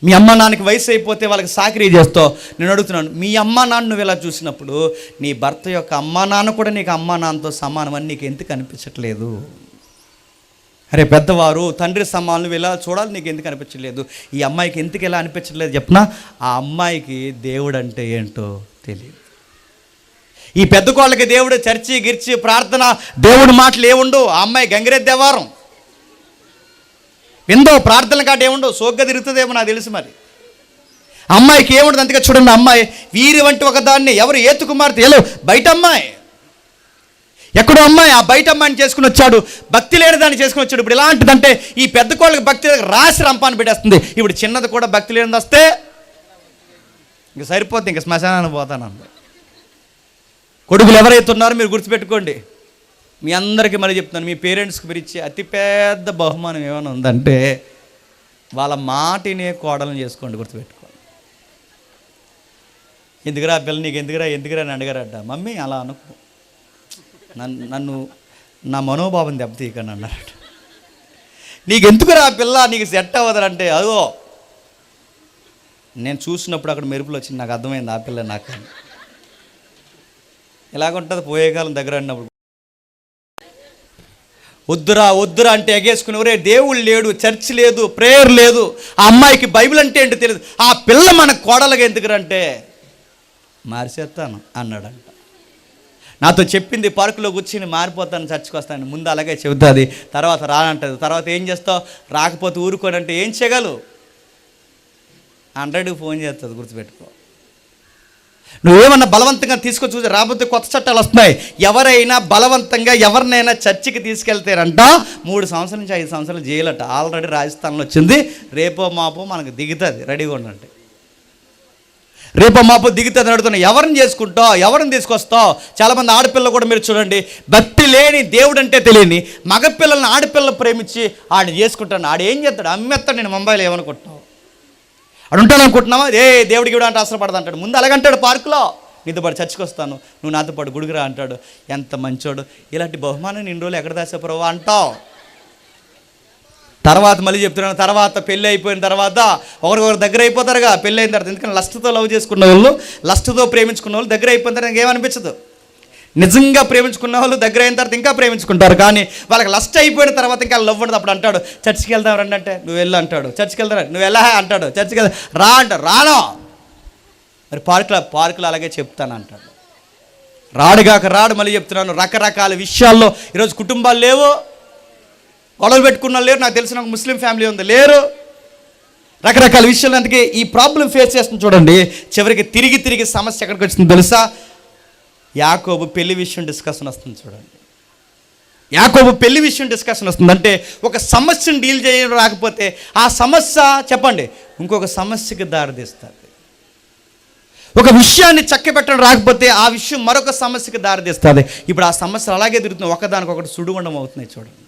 మీ అమ్మ నాన్నకి వయసు అయిపోతే వాళ్ళకి సాకిరీ చేస్తావు. నేను అడుగుతున్నాను, మీ అమ్మ నాన్న నువ్వు ఇలా చూసినప్పుడు నీ భర్త యొక్క అమ్మ నాన్న కూడా నీకు అమ్మ నాన్నతో సమానం అని నీకు ఎందుకు అనిపించట్లేదు? అరే పెద్దవారు తండ్రి సమానం నువ్వు ఇలా చూడాలి, నీకు ఎందుకు అనిపించలేదు? ఈ అమ్మాయికి ఎందుకు ఎలా అనిపించట్లేదు చెప్పనా? ఆ అమ్మాయికి దేవుడు అంటే ఏంటో తెలియదు. ఈ పెద్ద కోళ్ళకి దేవుడు చర్చి గిర్చి ప్రార్థన దేవుడి మాటలు ఏముండవు. ఆ అమ్మాయి గంగిరెద్దు దేవారం ఎందో ప్రార్థనలు కాట ఏముండవు, సోగ్గా తిరుగుతుందేమో నాకు తెలుసు. మరి అమ్మాయికి ఏముండదు. అందుకే చూడండి, అమ్మాయి వీరి వంటి ఒక దాన్ని, ఎవరు? ఏతు కుమార్తె. ఎలా బయట అమ్మాయి, ఎక్కడో అమ్మాయి, ఆ బయట అమ్మాయిని చేసుకుని వచ్చాడు, భక్తి లేని దాన్ని చేసుకుని వచ్చాడు. ఇప్పుడు ఎలాంటిదంటే ఈ పెద్ద కోళ్ళకి భక్తి రాసి రంపాన్ని పెట్టేస్తుంది. ఇప్పుడు చిన్నది కూడా భక్తి లేనిది వస్తే ఇంక సరిపోతుంది, ఇంక శ్మశానానికి పోతాను. కొడుకులు ఎవరైతే ఉన్నారో మీరు గుర్తుపెట్టుకోండి. మీ అందరికీ మళ్ళీ చెప్తున్నాను, మీ పేరెంట్స్కి మీరు ఇచ్చే అతిపెద్ద బహుమానం ఏమైనా ఉందంటే వాళ్ళ మాటినే కోడలను చేసుకోండి. గుర్తుపెట్టుకోండి. ఎందుకురా పిల్ల, నీకు ఎందుకురా అని అడిగారట. మమ్మీ అలా అనుకో, నన్ను నా మనోభావం దెబ్బతీయకండి అన్నారట. నీకు ఎందుకురా పిల్ల, నీకు సెట్ అవ్వదంటే, అదో నేను చూసినప్పుడు అక్కడ మెరుపులు వచ్చింది, నాకు అర్థమైంది ఆ పిల్ల నాకు ఎలాగుంటుంది. పోయే కాలం దగ్గర అన్నప్పుడు వద్దురా అంటే ఎగేసుకుని, ఒరే దేవుడు లేడు, చర్చ్ లేదు, ప్రేయర్ లేదు, ఆ అమ్మాయికి బైబిల్ అంటే ఏంటో తెలియదు, ఆ పిల్ల మన కోడలుగా ఎందుకురంటే మార్చేస్తాను అన్నాడంట. నాతో చెప్పింది, పార్కులో కూర్చుని మారిపోతాను, చర్చ్కి వస్తాను. ముందు అలాగే చెబుతుంది, తర్వాత రానంటుంది. తర్వాత ఏం చేస్తావు? రాకపోతే ఊరుకోనంటే ఏం చేయగలవు? 100కి ఫోన్ చేస్తుంది. గుర్తుపెట్టుకో. నువ్వేమన్నా బలవంతంగా తీసుకొని చూసి రాబోతే కొత్త చట్టాలు వస్తున్నాయి. ఎవరైనా బలవంతంగా ఎవరినైనా చర్చికి తీసుకెళ్తారంట 3 సంవత్సరాల నుంచి 5 సంవత్సరాలు జైలట. ఆల్రెడీ రాజస్థాన్లో వచ్చింది, రేపో మాపో మనకు దిగుతుంది, రెడీగా ఉండండి. రేపు మాపు దిగుతుంది అడుగుతున్నా, ఎవరిని చేసుకుంటావు, ఎవరిని తీసుకొస్తావు? చాలామంది ఆడపిల్లలు కూడా మీరు చూడండి, భక్తి లేని, దేవుడు అంటే తెలియని మగపిల్లల్ని ఆడపిల్లలు ప్రేమించి ఆడు చేసుకుంటాను. ఆడు ఏం చేస్తాడు? అమ్మేస్తాడు. నేను ముంబైలో ఏమనుకుంటున్నావు? ఆడు ఉంటాను అనుకుంటున్నావా? దేవుడికి కూడా అంటే ఆశపడదు అంటాడు. ముందు అలాగంటాడు, పార్కులో నీతో పాటు చర్చికి వస్తాను, నువ్వు నాతో పాటు గుడిగిరా అంటాడు. ఎంత మంచోడు. ఇలాంటి బహుమానం ఇన్ని రోజులు ఎక్కడ దాచావు అంటావు. తర్వాత మళ్ళీ చెప్తున్నాను, తర్వాత పెళ్ళి అయిపోయిన తర్వాత ఒకరికొకరు దగ్గర అయిపోతారుగా పెళ్ళి అయిన తర్వాత. ఎందుకంటే లస్ట్తో లవ్ చేసుకున్న వాళ్ళు, లస్ట్తో ప్రేమించుకున్న వాళ్ళు దగ్గర అయిపోయిన తర్వాత ఇంకేమనిపించదు. నిజంగా ప్రేమించుకున్న వాళ్ళు దగ్గర అయిన తర్వాత ఇంకా ప్రేమించుకుంటారు. కానీ వాళ్ళకి లస్ట్ అయిపోయిన తర్వాత ఇంకా లవ్ ఉండదు. అప్పుడు అంటాడు, చర్చికి వెళ్దాం రండి అంటే నువ్వు వెళ్ళు అంటాడు. చర్చికి వెళ్తారా, నువ్వు వెళ్ళా అంటాడు. చర్చికి వెళ్తా రా అంటాడు, రాను. మరి పార్కులో అలాగే చెప్తాను అంటాడు. రాడుగాక రాడు. మళ్ళీ చెప్తున్నాను, రకరకాల విషయాల్లో ఈరోజు కుటుంబాలు లేవు, గొడవలు పెట్టుకున్న లేరు. నాకు తెలిసిన ఒక ముస్లిం ఫ్యామిలీ ఉంది, లేరు. రకరకాల విషయాలు. అందుకే ఈ ప్రాబ్లం ఫేస్ చేస్తుంది చూడండి. చివరికి తిరిగి సమస్య ఎక్కడికి వచ్చింది తెలుసా? యాకోబు పెళ్లి విషయం డిస్కషన్ వస్తుంది చూడండి. యాకోబు పెళ్లి విషయం డిస్కషన్ వస్తుంది. అంటే ఒక సమస్యను డీల్ చేయడం రాకపోతే ఆ సమస్య చెప్పండి ఇంకొక సమస్యకి దారితీస్తుంది. ఒక విషయాన్ని చక్కబెట్టడం రాకపోతే ఆ విషయం మరొక సమస్యకి దారితీస్తుంది. ఇప్పుడు ఆ సమస్యలు అలాగే తిరుగుతుంది, ఒకదానికొకటి సుడిగుండం అవుతున్నాయి చూడండి.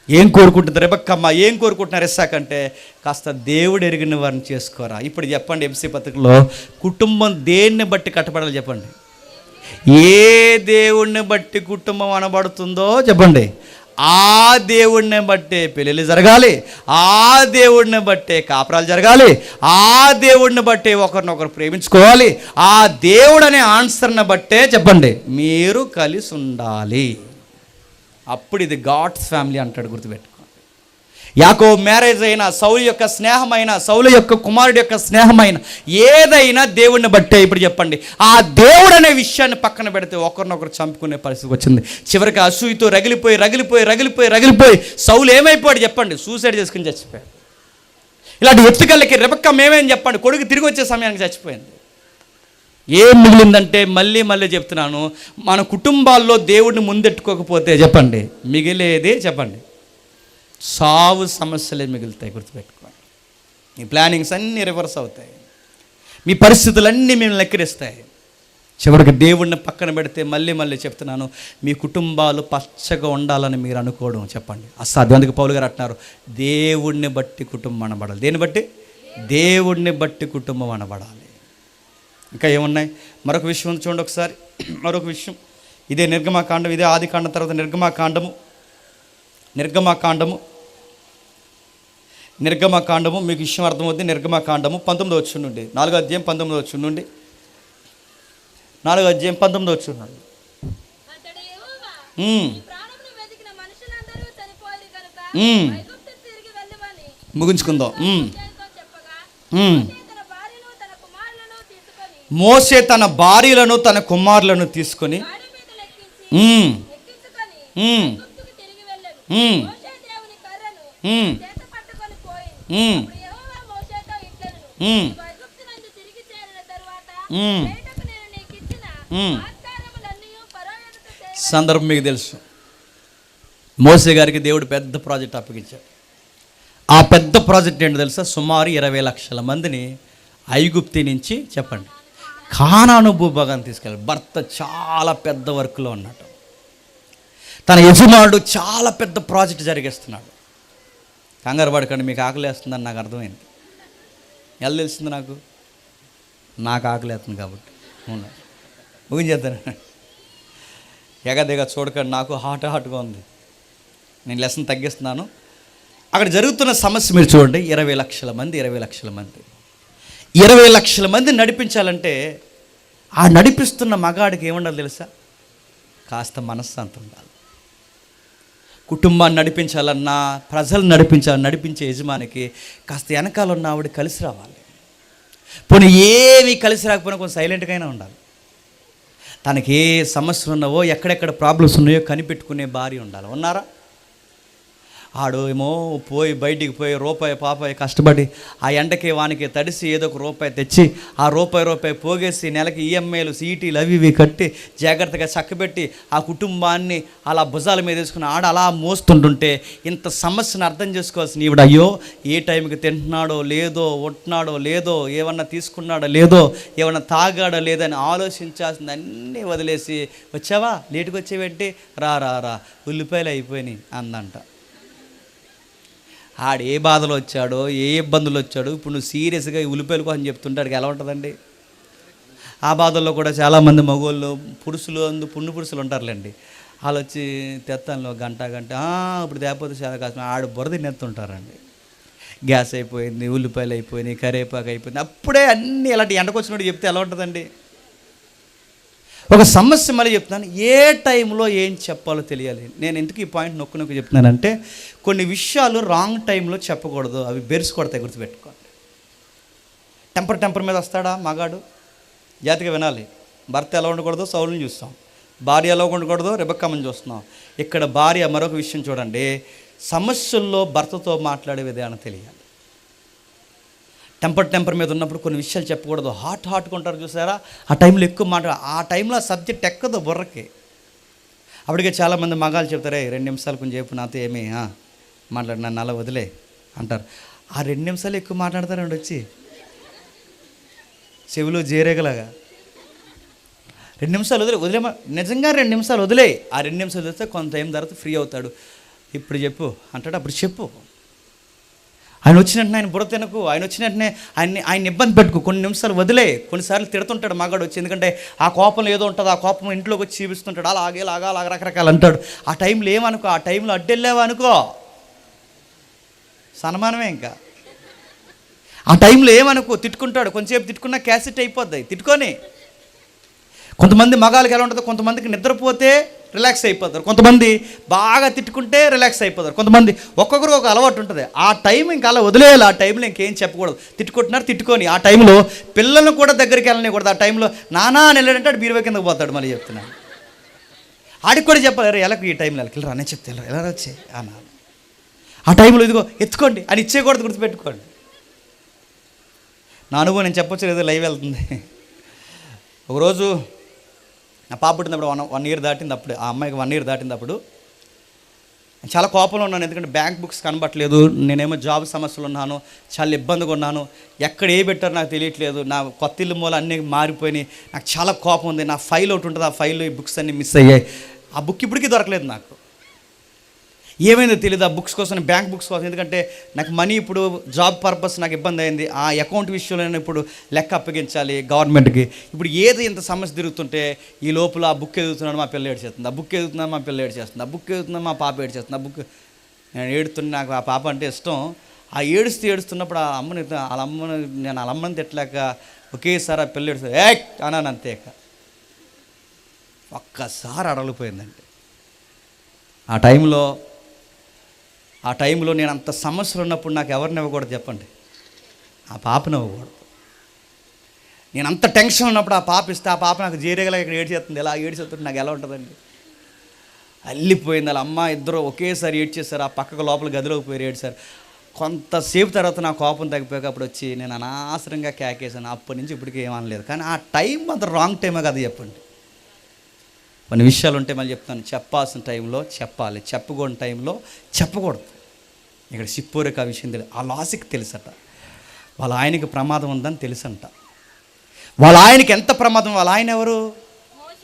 ఏం కోరుకుంటుంది రెబెక్కమ్మ, ఏం కోరుకుంటున్నారు ఇస్సాకు అంటే, కాస్త దేవుడు ఎరిగిన వారిని చేసుకోరా. ఇప్పుడు చెప్పండి, ఎంసీ పత్రికలో కుటుంబం దేన్ని బట్టి కట్టబడాలి చెప్పండి? ఏ దేవుణ్ణి బట్టి కుటుంబం అనబడుతుందో చెప్పండి, ఆ దేవుడిని బట్టే పెళ్ళిళ్ళు జరగాలి, ఆ దేవుడిని బట్టే కాపురాలు జరగాలి, ఆ దేవుడిని బట్టే ఒకరినొకరు ప్రేమించుకోవాలి, ఆ దేవుడు అనే ఆన్సర్ని బట్టే చెప్పండి మీరు కలిసి ఉండాలి. అప్పుడు ఇది గాడ్స్ ఫ్యామిలీ అంటాడు, గుర్తుపెట్టుకోండి. యాకోబు మ్యారేజ్ అయినా, సౌలు యొక్క స్నేహమైన, సౌలు యొక్క కుమారుడు యొక్క స్నేహమైన ఏదైనా దేవుడిని బట్టే. ఇప్పుడు చెప్పండి, ఆ దేవుడు అనే విషయాన్ని పక్కన పెడితే ఒకరినొకరు చంపుకునే పరిస్థితి వచ్చింది. చివరికి అసూయతో రగిలిపోయి సౌలు ఏమైపోయాడు చెప్పండి? సూసైడ్ చేసుకుని చచ్చిపోయాడు. ఇలాంటి ఎత్తుకల్లకి రెబెక్క మేమేం చెప్పండి, కొడుకు తిరిగి వచ్చే సమయానికి చచ్చిపోయింది. ఏం మిగిలిందంటే మళ్ళీ చెప్తున్నాను, మన కుటుంబాల్లో దేవుడిని ముందెట్టుకోకపోతే చెప్పండి మిగిలేది చెప్పండి సావు సమస్యలే మిగులుతాయి. గుర్తుపెట్టుకోండి, మీ ప్లానింగ్స్ అన్నీ రివర్స్ అవుతాయి, మీ పరిస్థితులన్నీ మేము లెక్కరిస్తాయి. చివరికి దేవుడిని పక్కన పెడితే మళ్ళీ చెప్తున్నాను, మీ కుటుంబాలు పచ్చగా ఉండాలని మీరు అనుకోవడం చెప్పండి అసాధ్యం. అందుకు పౌలు గారు అంటున్నారు, దేవుడిని బట్టి కుటుంబం అనబడాలి. దేన్ని బట్టి? దేవుడిని బట్టి కుటుంబం అనబడాలి. ఇంకా ఏమున్నాయి? మరొక విషయం చూడండి ఒకసారి. మరొక విషయం, ఇదే నిర్గమాకాండం, ఇదే ఆదికాండం తర్వాత నిర్గమాకాండము మీకు విషయం అర్థమవుతుంది. నిర్గమాకాండము 19వ వచనం నుండి 4వ అధ్యాయం 19వ వచనం నుండి 4వ అధ్యాయం 19వ వచనం నుండి ముగించుకుందాం. మోసే తన భార్యలను తన కుమారులను తీసుకొని సందర్భం మీకు తెలుసు. మోసే గారికి దేవుడు పెద్ద ప్రాజెక్ట్ అప్పగించాడు. ఆ పెద్ద ప్రాజెక్ట్ ఏంటో తెలుసా? సుమారు 20 లక్షల మందిని ఐగుప్తి నుంచి చెప్పండి కానాను భూభాగాన్ని తీసుకెళ్ళాడు. భర్త చాలా పెద్ద వర్క్లో ఉన్నాడు, తన యజమానుడు చాలా పెద్ద ప్రాజెక్ట్ జరిగేస్తున్నాడు. కంగారు పడకండి, మీకు ఆకలి వేస్తుందని నాకు అర్థమైంది. ఎలా తెలిసింది? నాకు ఆకలి వేస్తుంది కాబట్టి ముగించేద్దాను. ఎగదిగా చూడకండి, నాకు హాట్గా ఉంది. నేను లెసన్ తగ్గిస్తున్నాను. అక్కడ జరుగుతున్న సమస్య మీరు చూడండి. 20 లక్షల మంది 20 లక్షల మంది నడిపించాలంటే ఆ నడిపిస్తున్న మగాడికి ఏముండాలి తెలుసా? కాస్త మనశ్శాంతి ఉండాలి. కుటుంబాన్ని నడిపించాలన్నా, ప్రజలు నడిపించే యజమానికి కాస్త వెనకాల ఉన్న ఆవిడ కలిసి రావాలి. పోనీ ఏమీ కలిసి రాకపోయినా కొంచెం సైలెంట్గా అయినా ఉండాలి. తనకి ఏ సమస్యలు ఉన్నావో, ఎక్కడెక్కడ ప్రాబ్లమ్స్ ఉన్నాయో కనిపెట్టుకునే భార్య ఉండాలి. ఉన్నారా? ఆడు ఏమో పోయి బయటికి పోయి రూపాయి పాపాయి కష్టపడి ఆ ఎండకి వానికి తడిసి ఏదో ఒక రూపాయి తెచ్చి ఆ రూపాయి పోగేసి నెలకి ఈఎంఐలు సీటీలు అవి ఇవి కట్టి జాగ్రత్తగా చక్కబెట్టి ఆ కుటుంబాన్ని అలా భుజాల మీద వేసుకుని ఆడ అలా మోస్తుంటుంటే ఇంత సమస్యను అర్థం చేసుకోవాల్సిన ఈవిడ అయ్యో ఏ టైంకి తింటున్నాడో లేదో ఉంటున్నాడో లేదో ఏమన్నా తీసుకున్నాడో లేదో ఏమన్నా తాగాడో లేదని ఆలోచించాల్సింది అన్నీ వదిలేసి వచ్చావా లేటుకు వచ్చేవేంటి రా ఉల్లిపాయలు అయిపోయినాయి అందంట. ఆడు ఏ బాధలు వచ్చాడో ఏ ఇబ్బందులు వచ్చాడో ఇప్పుడు నువ్వు సీరియస్గా ఉల్లిపాయల కోసం చెప్తుంటాడు ఎలా ఉంటుందండి? ఆ బాధల్లో కూడా చాలామంది మగవాళ్ళు పురుషులు పురుషులు ఉంటారులేండి, వాళ్ళు వచ్చి తెత్తాను గంట ఇప్పుడు తేపోతే చాలా కష్టం ఆడు బురద నెత్తుంటారండి. గ్యాస్ అయిపోయింది, ఉల్లిపాయలు అయిపోయినాయి, కరివేపాకు అయిపోయింది, అప్పుడే అన్నీ ఇలాంటి ఎండకొచ్చినట్టు చెప్తే ఎలా ఉంటుందండి? ఒక సమస్య మళ్ళీ చెప్తున్నాను, ఏ టైంలో ఏం చెప్పాలో తెలియాలి. నేను ఎందుకు ఈ పాయింట్ నొక్కి చెప్తున్నానంటే కొన్ని విషయాలు రాంగ్ టైంలో చెప్పకూడదు, అవి బెరుసు కొడతాయి, గుర్తుపెట్టుకోండి. టెంపర్ మీద వస్తాడా మగాడు? జాతిగా వినాలి. భర్త ఎలా ఉండకూడదు సౌలుని చూస్తాం, భార్య ఎలా ఉండకూడదు రెబెక్కమ్మని చూస్తున్నాం. ఇక్కడ భార్య మరొక విషయం చూడండి, సమస్యల్లో భర్తతో మాట్లాడే విధానం తెలియాలి. టెంపర్ మీద ఉన్నప్పుడు కొన్ని విషయాలు చెప్పకూడదు, హాట్గా ఉంటారు చూసారా, ఆ టైంలో ఎక్కువ ఆ టైంలో ఆ సబ్జెక్ట్ ఎక్కదు బుర్రకి. అప్పటికే చాలామంది మగాళ్ళు చెప్తారే 2 నిమిషాలు కొంచెం చెప్పు నాతో ఏమీ మాట్లాడు, నన్ను అలా వదిలే అంటారు. ఆ 2 నిమిషాలు ఎక్కువ మాట్లాడతారండి వచ్చి చెవిలో జేరేగలాగా. 2 నిమిషాలు వదిలేమా నిజంగా 2 నిమిషాలు వదిలే. ఆ 2 నిమిషాలు వదిలేస్తే కొంత టైం తర్వాత ఫ్రీ అవుతాడు. ఇప్పుడు చెప్పు అంటాడు, అప్పుడు చెప్పు. ఆయన వచ్చినట్టునే ఆయన బుర్ర తినకు, ఆయన వచ్చినట్టునే ఆయన ఇబ్బంది పెట్టుకు, కొన్ని నిమిషాలు వదిలే. కొన్నిసార్లు తిడుతుంటాడు మగాడు వచ్చి, ఎందుకంటే ఆ కోపంలో ఏదో ఉంటుంది, ఆ కోపం ఇంట్లోకి వచ్చి చూపిస్తుంటాడు, అలాగే రకరకాలు అంటాడు. ఆ టైంలో ఏమనుకో, ఆ టైంలో అడ్డెళ్ళావా అనుకో సన్మానమే. ఇంకా ఆ టైంలో ఏమనుకో తిట్టుకుంటాడు, కొంచెంసేపు తిట్టుకున్నా క్యాసెట్ అయిపోద్ది తిట్టుకొని. కొంతమంది మగాళ్ళకి ఎలా ఉంటుందో, కొంతమందికి నిద్రపోతే రిలాక్స్ అయిపోతారు, కొంతమంది బాగా తిట్టుకుంటే రిలాక్స్ అయిపోతారు, కొంతమంది ఒక్కొక్కరు ఒక అలవాటు ఉంటుంది. ఆ టైం ఇంకా అలా వదిలేయాలి, ఆ టైంలో ఇంకేం చెప్పకూడదు. తిట్టుకుంటున్నారు తిట్టుకొని. ఆ టైంలో పిల్లలను కూడా దగ్గరికి వెళ్ళనికూడదు. ఆ టైంలో నానా అని వెళ్ళాడంటే ఆడు బీరువా కిందకు పోతాడు. మళ్ళీ చెప్తున్నాను, ఆడికి కూడా చెప్పాలి, ఎలాగ ఈ టైంలో వెళ్ళరా అనే చెప్తే ఎలా వచ్చే అన్నారు. ఆ టైంలో ఇదిగో ఎత్తుకోండి అని ఇచ్చేయకూడదు, గుర్తుపెట్టుకోండి. నా అనుభవం నేను చెప్పొచ్చు, ఏదో లైవ్ వెళ్తుంది. ఒకరోజు నా పాప పుట్టినప్పుడు 1 year దాటింది. అప్పుడు ఆ అమ్మాయికి 1 year దాటినప్పుడు చాలా కోపంలో ఉన్నాను, ఎందుకంటే బ్యాంక్ బుక్స్ కనబట్టలేదు, నేనేమో జాబ్ సమస్యలు ఉన్నాను, చాలా ఇబ్బందిగా ఉన్నాను, ఎక్కడ ఏ పెట్టారో నాకు తెలియట్లేదు, నా కొత్త ఇల్లు మూల అన్నీ మారిపోయినాయి, నాకు చాలా కోపం ఉంది. నా ఫైల్ ఒకటి ఉంటుంది, ఆ ఫైల్లో ఈ బుక్స్ అన్నీ మిస్ అయ్యాయి, ఆ బుక్ ఇప్పటికీ దొరకలేదు నాకు. ఏమైందో తెలియదు ఆ బుక్స్ కోసం, బ్యాంక్ బుక్స్ కోసం, ఎందుకంటే నాకు మనీ ఇప్పుడు జాబ్ పర్పస్ నాకు ఇబ్బంది అయింది. ఆ అకౌంట్ విషయంలో ఇప్పుడు లెక్క అప్పగించాలి గవర్నమెంట్కి. ఇప్పుడు ఏది ఇంత సమస్య తిరుగుతుంటే ఈ లోపల ఆ బుక్ ఎదుగుతున్నాడు మా పిల్ల ఏడ్చేస్తుంది, ఆ బుక్ ఎదుగుతున్నాడు మా పిల్ల ఏడ్చేస్తుంది, ఆ బుక్ ఎదుగుతున్నాడు మా పాప ఏడ్చేస్తుంది, ఆ బుక్ నేను ఏడుతున్నా. నాకు ఆ పాప అంటే ఇష్టం. ఆ ఏడుస్తున్నప్పుడు ఆ అమ్మని నేను వాళ్ళ అమ్మని తిట్టలేక ఒకేసారి ఆ పిల్ల ఏడుస్తుంది అన్నాను, అంతేక ఒక్కసారి అడలిపోయిందండి. ఆ టైంలో నేను అంత సమస్యలు ఉన్నప్పుడు నాకు ఎవరిని ఇవ్వకూడదు చెప్పండి, ఆ పాపని ఇవ్వకూడదు. నేను అంత టెన్షన్ ఉన్నప్పుడు ఆ పాప ఇస్తే, ఆ పాప నాకు జీరేగలా ఇక్కడ ఏడ్చేస్తుంది, ఎలా ఏడ్చేస్తుంది నాకు ఎలా ఉంటుందండి? అల్లిపోయింది. వాళ్ళ అమ్మ ఇద్దరు ఒకేసారి ఏడ్చేశారు, ఆ పక్కకు లోపల గదిలోకి పోయి ఏడ్చారు. కొంతసేపు తర్వాత నా కోపం తగ్గిపోయాక అప్పుడు వచ్చి నేను అనవసరంగా కేకేసాను. అప్పటి నుంచి ఇప్పటికీ ఏమనలేదు. కానీ ఆ టైం అంత రాంగ్ టైమే కదా చెప్పండి. కొన్ని విషయాలు ఉంటే మళ్ళీ చెప్తాను, చెప్పాల్సిన టైంలో చెప్పాలి, చెప్పుకోని టైంలో చెప్పకూడదు. ఇక్కడ సిప్పోరికి ఆ విషయం తెలియదు, ఆ లాజిక్ తెలుసట. వాళ్ళ ఆయనకి ప్రమాదం ఉందని తెలుసంట. వాళ్ళ ఆయనకి ఎంత ప్రమాదం, వాళ్ళ ఆయన ఎవరు?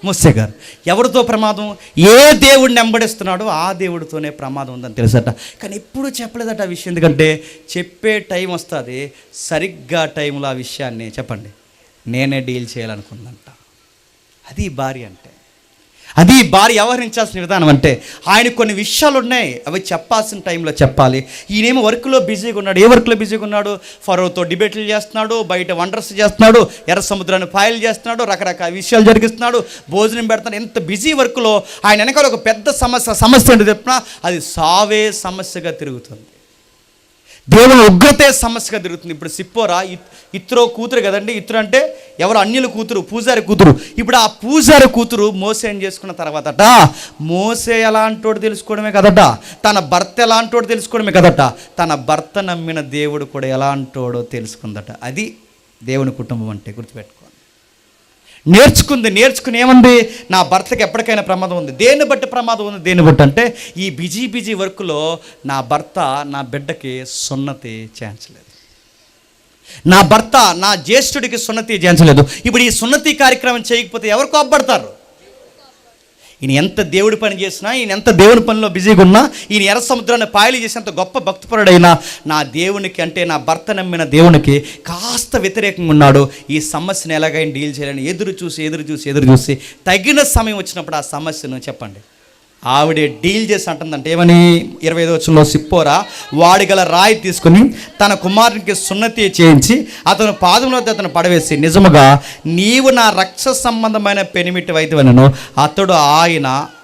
మోసే గారు. ఎవరితో ప్రమాదం? ఏ దేవుడిని వెంబడిస్తున్నాడో ఆ దేవుడితోనే ప్రమాదం ఉందని తెలుసట. కానీ ఎప్పుడూ చెప్పలేదట ఆ విషయం, ఎందుకంటే చెప్పే టైం వస్తుంది, సరిగ్గా టైంలో ఆ విషయాన్ని చెప్పండి నేనే డీల్ చేయాలనుకుందంట. అది భార్య అంటే, అది భార్య వ్యవహరించాల్సిన విధానం. అంటే ఆయనకు కొన్ని విషయాలు ఉన్నాయి, అవి చెప్పాల్సిన టైంలో చెప్పాలి. ఈయనేమో వర్క్లో బిజీగా ఉన్నాడు. ఏ వర్క్లో బిజీగా ఉన్నాడు? ఫరోతో డిబేట్లు చేస్తున్నాడు, బయట వండర్స్ చేస్తున్నాడు, ఎర్ర సముద్రాన్ని పాయలు చేస్తున్నాడు, రకరకాల విషయాలు జరిగిస్తున్నాడు, భోజనం పెడుతున్నాడు. ఎంత బిజీ వర్క్లో ఆయన వెనకాల ఒక పెద్ద సమస్య ఏంటో చెప్పినా అది సావే సమస్యగా తిరుగుతుంది. దేవుని ఉగ్రతే సమస్యగా తిరుగుతుంది. ఇప్పుడు సిప్పోరా ఇత్రో కూతురు కదండి. ఇత్రో అంటే ఎవరు? అన్యుల కూతురు, పూజారి కూతురు. ఇప్పుడు ఆ పూజారి కూతురు మోసేని చేసుకున్న తర్వాతట మోసే ఎలాంటోడు తెలుసుకోవడమే కదట, తన భర్త ఎలాంటోడు తెలుసుకోవడమే కదట, తన భర్త నమ్మిన దేవుడు కూడా ఎలాంటోడో తెలుసుకుందట. అది దేవుని కుటుంబం అంటే. గుర్తుపెట్టుకోండి. నేర్చుకుని ఏముంది? నా భర్తకి ఎప్పటికైనా ప్రమాదం ఉంది. దేన్ని బట్టి ప్రమాదం ఉంది? దేన్ని బట్టి అంటే ఈ బిజీ వర్క్లో నా భర్త నా బిడ్డకి సున్నతి చేయించలేదు, నా భర్త నా జ్యేష్ఠుడికి సున్నతి చేయించలేదు. ఇప్పుడు ఈ సున్నతి కార్యక్రమం చేయకపోతే ఎవరు కోప్పడతారు? ఈయన ఎంత దేవుడి పని చేసినా, ఈయన ఎంత దేవుని పనిలో బిజీగా ఉన్నా, ఈయన ఎర్ర సముద్రాన్ని పాయలు చేసేంత గొప్ప భక్తిపరుడైనా నా దేవునికి అంటే నా భర్త నమ్మిన దేవునికి కాస్త వ్యతిరేకంగా ఉన్నాడు. ఈ సమస్యను ఎలాగైనా డీల్ చేయాలని ఎదురు చూసి తగిన సమయం వచ్చినప్పుడు ఆ సమస్యను చెప్పండి ఆవిడే డీల్ చేసి అంటుందంటే ఏమని? 25వ వచనంలో సిప్పోరా వాడిగల రాయి తీసుకుని తన కుమారునికి సున్నతి చేయించి అతను పాదంలో అతను పడవేసి, నిజముగా నీవు నా రక్త సంబంధమైన పెనిమిటి వైద్యవనను అతడు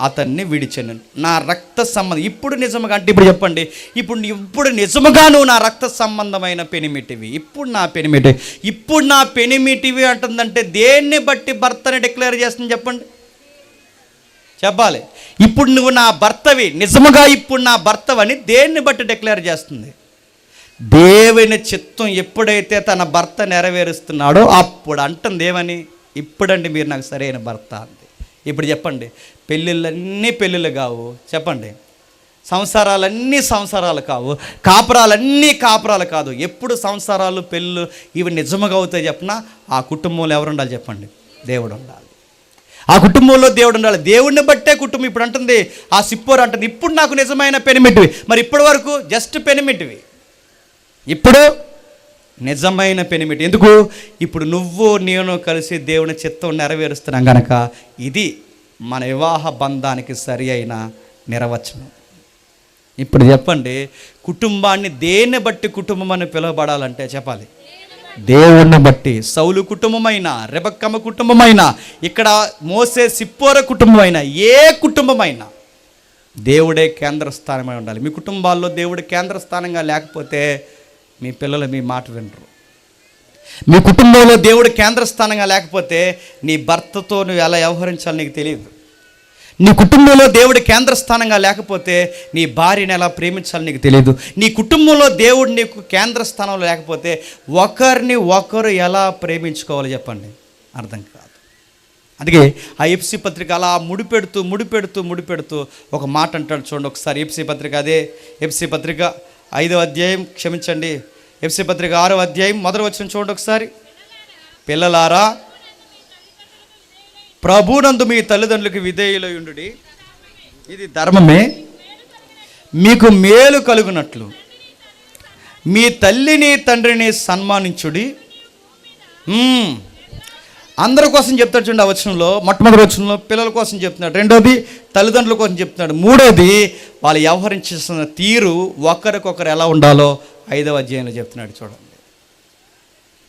అతన్ని విడిచెను. నా రక్త సంబంధం ఇప్పుడు నిజముగా అంటే ఇప్పుడు చెప్పండి, ఇప్పుడు నిజముగా నువ్వు నా రక్త సంబంధమైన పెనిమిటివి, ఇప్పుడు నా పెనిమిటివి అంటుందంటే దేన్ని బట్టి భర్తని డిక్లేర్ చేస్తుంది చెప్పండి? చెప్పాలి. ఇప్పుడు నువ్వు నా భర్తవి, నిజముగా ఇప్పుడు నా భర్తవని దేన్ని బట్టి డిక్లేర్ చేస్తుంది? దేవుని చిత్తం ఎప్పుడైతే తన భర్త నెరవేరుస్తున్నాడో అప్పుడు అంటుంది ఏమని? ఇప్పుడండి మీరు నాకు సరైన భర్త అంది. ఇప్పుడు చెప్పండి, పెళ్ళిళ్ళు కావు చెప్పండి, సంసారాలు కావు, కాపురాలు కాదు. ఎప్పుడు సంసారాలు పెళ్ళిళ్ళు ఇవి నిజముగా అవుతాయి చెప్పినా ఆ కుటుంబంలో ఎవరు ఉండాలి చెప్పండి? దేవుడు ఉండాలి. ఆ కుటుంబంలో దేవుడు ఉండాలి. దేవుడిని బట్టే కుటుంబం. ఇప్పుడు అంటుంది ఆ సిప్పోరు అంటుంది ఇప్పుడు నాకు నిజమైన పెనిమిటివి. మరి ఇప్పటి వరకు జస్ట్ పెనిమిటివి, ఇప్పుడు నిజమైన పెనిమిటి. ఎందుకు? ఇప్పుడు నువ్వు నేను కలిసి దేవుని చిత్తం నెరవేరుస్తున్నాం కనుక ఇది మన వివాహ బంధానికి సరి అయిన నిర్వచనం. ఇప్పుడు చెప్పండి, కుటుంబాన్ని దేన్ని బట్టి కుటుంబం అని పిలువబడాలంటే చెప్పాలి? దేవుణ్ణి బట్టి. సౌలు కుటుంబమైన, రెబక్కమ్మ కుటుంబమైన, ఇక్కడ మోసే సిప్పోర కుటుంబమైన, ఏ కుటుంబమైనా దేవుడే కేంద్ర స్థానమై ఉండాలి. మీ కుటుంబాల్లో దేవుడు కేంద్ర స్థానంగా లేకపోతే మీ పిల్లలు మీ మాట వినరు. మీ కుటుంబంలో దేవుడు కేంద్ర స్థానంగా లేకపోతే నీ భర్తతో నువ్వు ఎలా వ్యవహరించాలో నీకు తెలియదు. నీ కుటుంబంలో దేవుడు కేంద్ర స్థానంగా లేకపోతే నీ భార్యని ఎలా ప్రేమించాలో నీకు తెలియదు. నీ కుటుంబంలో దేవుడు నీకు కేంద్ర స్థానంలో లేకపోతే ఒకరిని ఒకరు ఎలా ప్రేమించుకోవాలో చెప్పండి? అర్థం కాదు. అందుకే ఆ ఎఫ్సి పత్రిక అలా ముడిపెడుతూ ఒక మాట అంటాడు చూడండి ఒకసారి. ఎఫ్సి పత్రిక 5వ అధ్యాయం, క్షమించండి, ఎఫ్సి పత్రిక 6వ అధ్యాయం 1వ వచనం చూడండి ఒకసారి. పిల్లలారా ప్రభునందు మీ తల్లిదండ్రులకు విధేయులై ఉండుడి, ఇది ధర్మమే. మీకు మేలు కలుగునట్లు మీ తల్లిని తండ్రిని సన్మానించుడి. అందరి కోసం చెప్తాడు చూడండి. ఆ వచనంలో మొట్టమొదటి వచనంలో పిల్లల కోసం చెప్తున్నాడు, రెండోది తల్లిదండ్రుల కోసం చెప్తున్నాడు, మూడోది వాళ్ళు వ్యవహరించిన తీరు ఒకరికొకరు ఎలా ఉండాలో 5వ అధ్యాయంలో చెప్తున్నాడు. చూడండి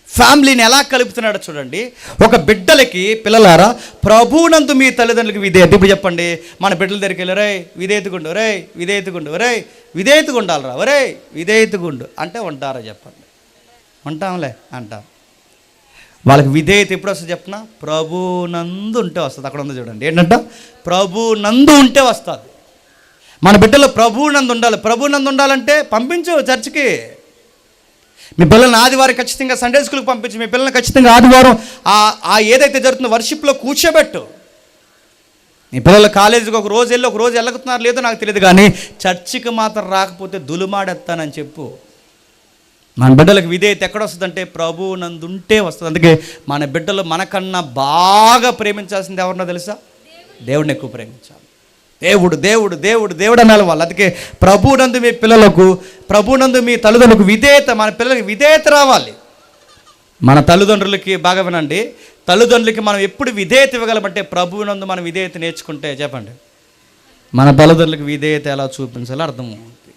ఫ్యామిలీని ఎలా కలుపుతున్నాడో చూడండి. ఒక బిడ్డలకి పిల్లలారా ప్రభువునందు మీ తల్లిదండ్రులకి విధేయత. ఇప్పుడు చెప్పండి, మన బిడ్డల దగ్గరికి వెళ్ళి విధేయతగా ఉండాలిరా, విధేయతగుండు అంటే ఉంటారా చెప్పండి? ఉంటాంలే అంటారు. వాళ్ళకి విధేయత ఎప్పుడు వస్తుంది చెప్పిన? ప్రభునందు ఉంటే వస్తుంది. అక్కడ ఉంది చూడండి, ఏంటంట? ప్రభునందు ఉంటే వస్తుంది. మన బిడ్డలు ప్రభునందు ఉండాలి. ప్రభునందు ఉండాలంటే పంపించు చర్చికి. మీ పిల్లల్ని ఆదివారం ఖచ్చితంగా సండే స్కూల్కి పంపించు. మీ పిల్లల్ని ఖచ్చితంగా ఆదివారం ఆ ఏదైతే జరుగుతుందో వర్షిప్లో కూర్చోబెట్టు. మీ పిల్లలు కాలేజీకి ఒక రోజు వెళ్ళకుతున్నారు లేదో నాకు తెలియదు, కానీ చర్చికి మాత్రం రాకపోతే దులుమాడెత్తానని చెప్పు. మన బిడ్డలకు విధేయత ఎక్కడ వస్తుందంటే ప్రభువు నందు ఉంటే వస్తుంది. అందుకే మన బిడ్డలు మనకన్నా బాగా ప్రేమించాల్సింది ఎవరన్నా తెలుసా? దేవుడిని ఎక్కువ ప్రేమించాలి. దేవుడు అనాలి వాళ్ళు. అందుకే ప్రభువునందు మీ పిల్లలకు, ప్రభువునందు మీ తల్లిదండ్రులకు విధేయత, మన పిల్లలకి విధేయత రావాలి. మన తల్లిదండ్రులకి బాగా వినండి, తల్లిదండ్రులకి మనం ఎప్పుడు విధేయత ఇవ్వగలమంటే ప్రభువునందు మనం విధేయత నేర్చుకుంటే చెప్పండి మన తల్లిదండ్రులకు విధేయత ఎలా చూపించాలో అర్థమవుతుంది.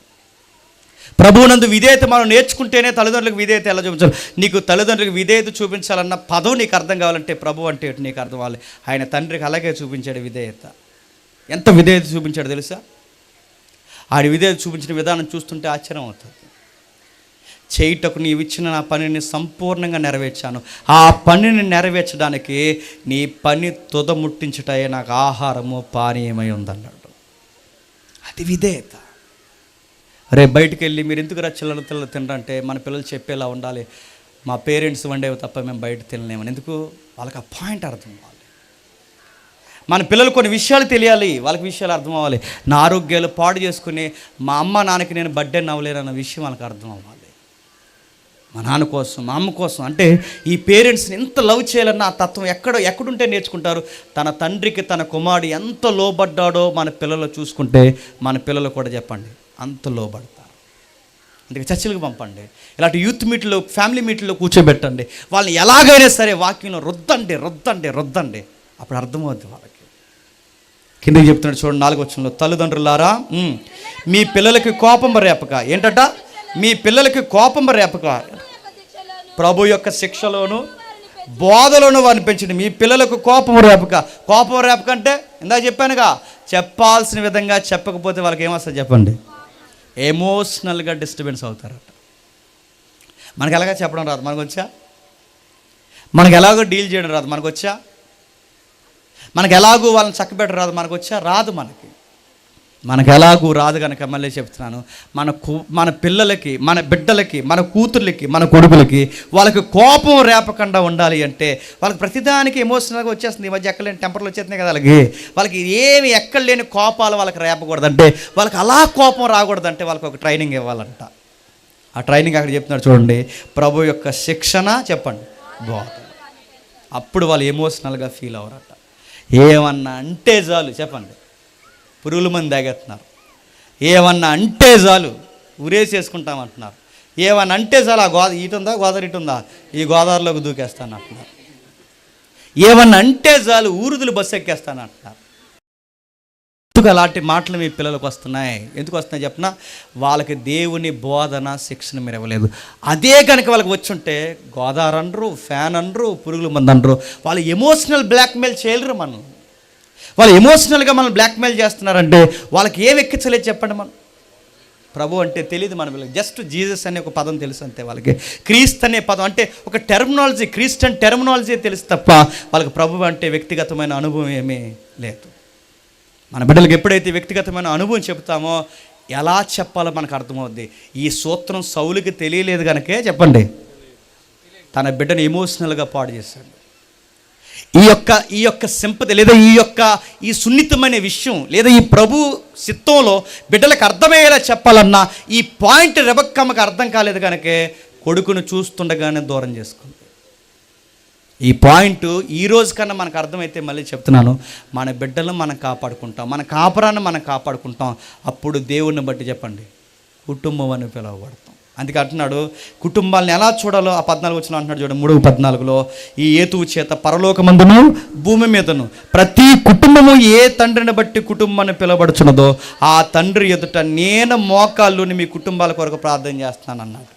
ప్రభువునందు విధేయత మనం నేర్చుకుంటేనే తల్లిదండ్రులకు విధేయత ఎలా చూపించాలి. నీకు తల్లిదండ్రులకు విధేయత చూపించాలన్న పదం నీకు అర్థం కావాలంటే ప్రభు అంటే నీకు అర్థం అవ్వాలి. ఆయన తండ్రికి అలాగే చూపించాడు విధేయత. ఎంత విధేయత చూపించాడు తెలుసా? ఆడి విధేయత చూపించిన విధానం చూస్తుంటే ఆశ్చర్యం అవుతుంది. చేయుటకు నీవు ఇచ్చిన నా పనిని సంపూర్ణంగా నెరవేర్చాను. ఆ పనిని నెరవేర్చడానికి నీ పని తుదముట్టించుటయే నాకు ఆహారము పానీయమై ఉందన్నాడు. అది విధేయత. రేపు బయటికి వెళ్ళి మీరు ఎందుకు చిల్లర తినరంటే మన పిల్లలు చెప్పేలా ఉండాలి, మా పేరెంట్స్ వండేవి తప్ప మేము బయట తినలేమని. ఎందుకు? వాళ్ళకి ఆ పాయింట్ అర్థం అవ్వాలి. మన పిల్లలు కొన్ని విషయాలు తెలియాలి, వాళ్ళకి విషయాలు అర్థం అవ్వాలి. నా ఆరోగ్యాలు పాడు చేసుకుని మా అమ్మ నాన్నకి నేను బర్త్డే నవ్వలేనన్న విషయం వాళ్ళకి అర్థం అవ్వాలి. మా నాన్న కోసం, మా అమ్మ కోసం, అంటే ఈ పేరెంట్స్ని ఎంత లవ్ చేయాలన్న ఆ తత్వం ఎక్కడుంటే నేర్చుకుంటారు. తన తండ్రికి తన కుమారుడు ఎంత లోబడ్డాడో మన పిల్లలు చూసుకుంటే మన పిల్లలు కూడా చెప్పండి అంత లోబడతారు. అందుకే చర్చలకు పంపండి, ఇలాంటి యూత్ మీట్లో, ఫ్యామిలీ మీట్లో కూర్చోబెట్టండి. వాళ్ళని ఎలాగైనా సరే వాక్యంలో రుద్దండి. అప్పుడు అర్థమవుద్ది వాళ్ళకి. కిందకి చెప్తున్నాడు చూడండి 4వ వచనంలో, తల్లిదండ్రులారా మీ పిల్లలకి కోపం రేపక. ఏంటట? మీ పిల్లలకి కోపం రేపక ప్రభు యొక్క శిక్షలోను బోధలోను వారిని పెంచండి. మీ పిల్లలకు కోపం రేపక అంటే ఇందాక చెప్పానుగా, చెప్పాల్సిన విధంగా చెప్పకపోతే వాళ్ళకి ఏమొస్తుంది చెప్పండి? ఎమోషనల్గా డిస్టర్బెన్స్ అవుతారట. మనకు ఎలాగ చెప్పడం రాదు, మనకు వచ్చా? మనకు ఎలాగో డీల్ చేయడం రాదు, మనకు వచ్చా? మనకు ఎలాగూ వాళ్ళని చక్కబెట్టడం రాదు, మనకు వచ్చా? రాదు. మనకు ఎలాగూ రాదు కనుక మళ్ళీ చెప్తున్నాను, మన పిల్లలకి, మన బిడ్డలకి, మన కూతుర్లకి, మన కొడుకులకి వాళ్ళకి కోపం రేపకుండా ఉండాలి అంటే వాళ్ళకి ప్రతిదానికి ఎమోషనల్గా వచ్చేస్తుంది. ఈ మధ్య ఎక్కలేని టెంపర్లు వచ్చేస్తున్నాయి కదా వాళ్ళకి ఏమి ఎక్కడ లేని కోపాలు వాళ్ళకి రేపకూడదంటే, వాళ్ళకి అలా కోపం రాకూడదంటే వాళ్ళకి ఒక ట్రైనింగ్ ఇవ్వాలంట. ఆ ట్రైనింగ్ అక్కడ చెప్తున్నాడు చూడండి, ప్రభు యొక్క శిక్షణ చెప్పండి బోధ. అప్పుడు వాళ్ళు ఎమోషనల్గా ఫీల్ అవ్వరట. ఏమన్నా అంటే చాలు చెప్పండి, పురుగుల మంది తాగేస్తున్నారు. ఏమన్నా అంటే చాలు ఉరేసేసుకుంటామంటున్నారు. ఏమన్నా అంటే చాలు ఆ గోదావరి ఇటుందా ఈ గోదావరిలోకి దూకేస్తాను అంటున్నారు. ఏమన్నా అంటే చాలు ఊరుదులు బస్సు ఎక్కేస్తాను అంటున్నారు. ఎందుకు అలాంటి మాటలు మీ పిల్లలకు వస్తున్నాయి? ఎందుకు వస్తున్నాయి చెప్పిన? వాళ్ళకి దేవుని బోధన శిక్షణ మీరు ఇవ్వలేదు. అదే కనుక వాళ్ళకి వచ్చుంటే గోదావరి అనరు, ఫ్యాన్ అనరు, పురుగుల మంది అనరు. వాళ్ళు ఎమోషనల్ బ్లాక్మెయిల్ చేయలేరు. వాళ్ళు ఎమోషనల్గా మనం బ్లాక్మెయిల్ చేస్తున్నారంటే వాళ్ళకి ఏం ఎక్కించలేదు చెప్పండి. మనం ప్రభు అంటే తెలియదు మన పిల్లలకి. జస్ట్ జీసస్ అనే ఒక పదం తెలుసు అంతే వాళ్ళకి. క్రీస్తు అనే పదం అంటే ఒక టెర్మినాలజీ, క్రిస్టియన్ టెర్మినాలజీ తెలుసు తప్ప వాళ్ళకి ప్రభు అంటే వ్యక్తిగతమైన అనుభవం ఏమీ లేదు. మన బిడ్డలకు ఎప్పుడైతే వ్యక్తిగతమైన అనుభవం చెప్తామో ఎలా చెప్పాలో మనకు అర్థమవుద్ది. ఈ సూత్రం సౌలుకి తెలియలేదు కనుకే చెప్పండి తన బిడ్డను ఎమోషనల్గా పాడు చేశాడు. ఈ యొక్క సింపతి లేదా ఈ సున్నితమైన విషయం లేదా ఈ ప్రభు చిత్తంలో బిడ్డలకు అర్థమయ్యేలా చెప్పాలన్నా ఈ పాయింట్ రెబక్కమ్మకి అర్థం కాలేదు కనుకే కొడుకును చూస్తుండగానే దూరం చేసుకుంది. ఈ పాయింట్ ఈ రోజు కన్నా మనకు అర్థమైతే మళ్ళీ చెప్తున్నాను, మన బిడ్డలను మనం కాపాడుకుంటాం, మన కాపురాన్ని మనం కాపాడుకుంటాం. అప్పుడు దేవుణ్ణి బట్టి చెప్పండి కుటుంబం అని పిలువబడతాం. అందుకే అంటున్నాడు కుటుంబాలను ఎలా చూడాలో ఆ 14 వచనం అంటున్నాడు చూడండి, 3:14లో ఈ హేతువు చేత పరలోకమందును భూమి మీదను ప్రతి కుటుంబము ఏ తండ్రిని బట్టి కుటుంబాన్ని పిలువబడుచున్నదో ఆ తండ్రి ఎదుట నేను మోకాళ్ళుని మీ కుటుంబాల కొరకు ప్రార్థన చేస్తున్నాను అన్నాడు.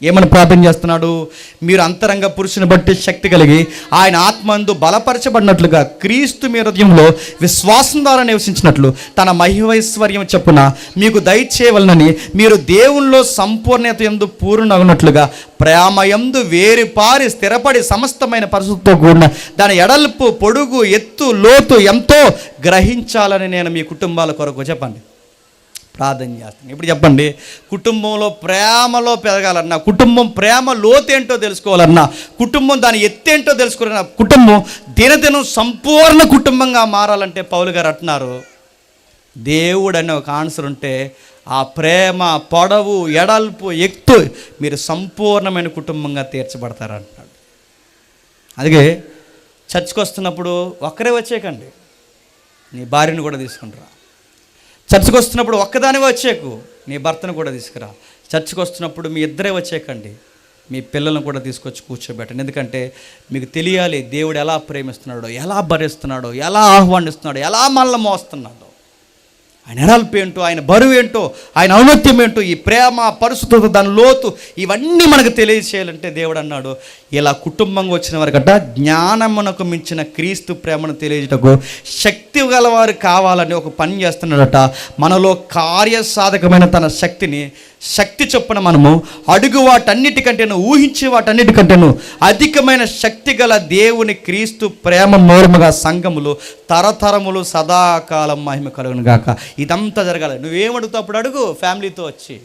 ఏమని ప్రార్థన చేస్తున్నాడు? మీరు అంతరంగ పురుషుని బట్టి శక్తి కలిగి ఆయన ఆత్మందు బలపరచబడినట్లుగా క్రీస్తు మీ హృదయంలో విశ్వాసం ద్వారా నివసించినట్లు తన మహిమైశ్వర్యం చెప్పున మీకు దయచేయవలనని మీరు దేవుల్లో సంపూర్ణత యందు పూర్ణగునట్లుగా ప్రేమయందు వేరిపారి స్థిరపడి సమస్తమైన పరిస్థితితో కూడిన దాని ఎడల్పు పొడుగు ఎత్తు లోతు ఎంతో గ్రహించాలని నేను మీ కుటుంబాల కొరకు చెప్పండి ప్రార్థన చేస్తాను. ఇప్పుడు చెప్పండి, కుటుంబంలో ప్రేమలో పెరగాలన్నా, కుటుంబం ప్రేమ లోతేంటో తెలుసుకోవాలన్నా, కుటుంబం దాని ఎత్తేంటో తెలుసుకోవాలన్నా, కుటుంబం దినదినం సంపూర్ణ కుటుంబంగా మారాలంటే పౌలు గారు అంటున్నారు దేవుడు అనే ఒక ఆన్సర్ ఉంటే ఆ ప్రేమ పొడవు ఎడల్పు ఎత్తు మీరు సంపూర్ణమైన కుటుంబంగా తీర్చబడతారంటున్నాడు. అందుకే చర్చ్కి వస్తున్నప్పుడు ఒక్కరే వచ్చేయకండి, నీ భార్యను కూడా తీసుకుంటారా. చర్చ్కి వస్తున్నప్పుడు ఒక్కదానివే వచ్చేకు, నీ భర్తను కూడా తీసుకురా. చర్చ్కి వస్తున్నప్పుడు మీ ఇద్దరే వచ్చేయకండి, మీ పిల్లలను కూడా తీసుకొచ్చి కూర్చోబెట్టండి. ఎందుకంటే మీకు తెలియాలి దేవుడు ఎలా ప్రేమిస్తున్నాడో, ఎలా భరిస్తున్నాడో, ఎలా ఆహ్వానిస్తున్నాడో, ఎలా మనల్ని మోస్తున్నాడో, ఆయన ఎడల్పు ఏంటో, ఆయన బరువు ఏంటో, ఆయన ఔన్నత్యం ఏంటో, ఈ ప్రేమ పరిశుద్ధత దాని లోతు ఇవన్నీ మనకు తెలియచేయాలంటే దేవుడు అన్నాడు ఇలా కుటుంబంగా వచ్చిన వారికట జ్ఞానమునకు మించిన క్రీస్తు ప్రేమను తెలియజేటకు శక్తి గలవారు కావాలని ఒక పని చేస్తున్నాడట. మనలో కార్యసాధకమైన తన శక్తిని శక్తి చొప్పున మనము అడుగు వాటన్నిటికంటేను, ఊహించే వాటన్నిటికంటేను అధికమైన శక్తి గల దేవుని క్రీస్తు ప్రేమ మూలముగా సంఘములు తరతరములు సదాకాలం మహిమ కలుగును గాక. ఇదంతా జరగాలి. నువ్వేమడుగుతావు అప్పుడు అడుగు. ఫ్యామిలీతో వచ్చి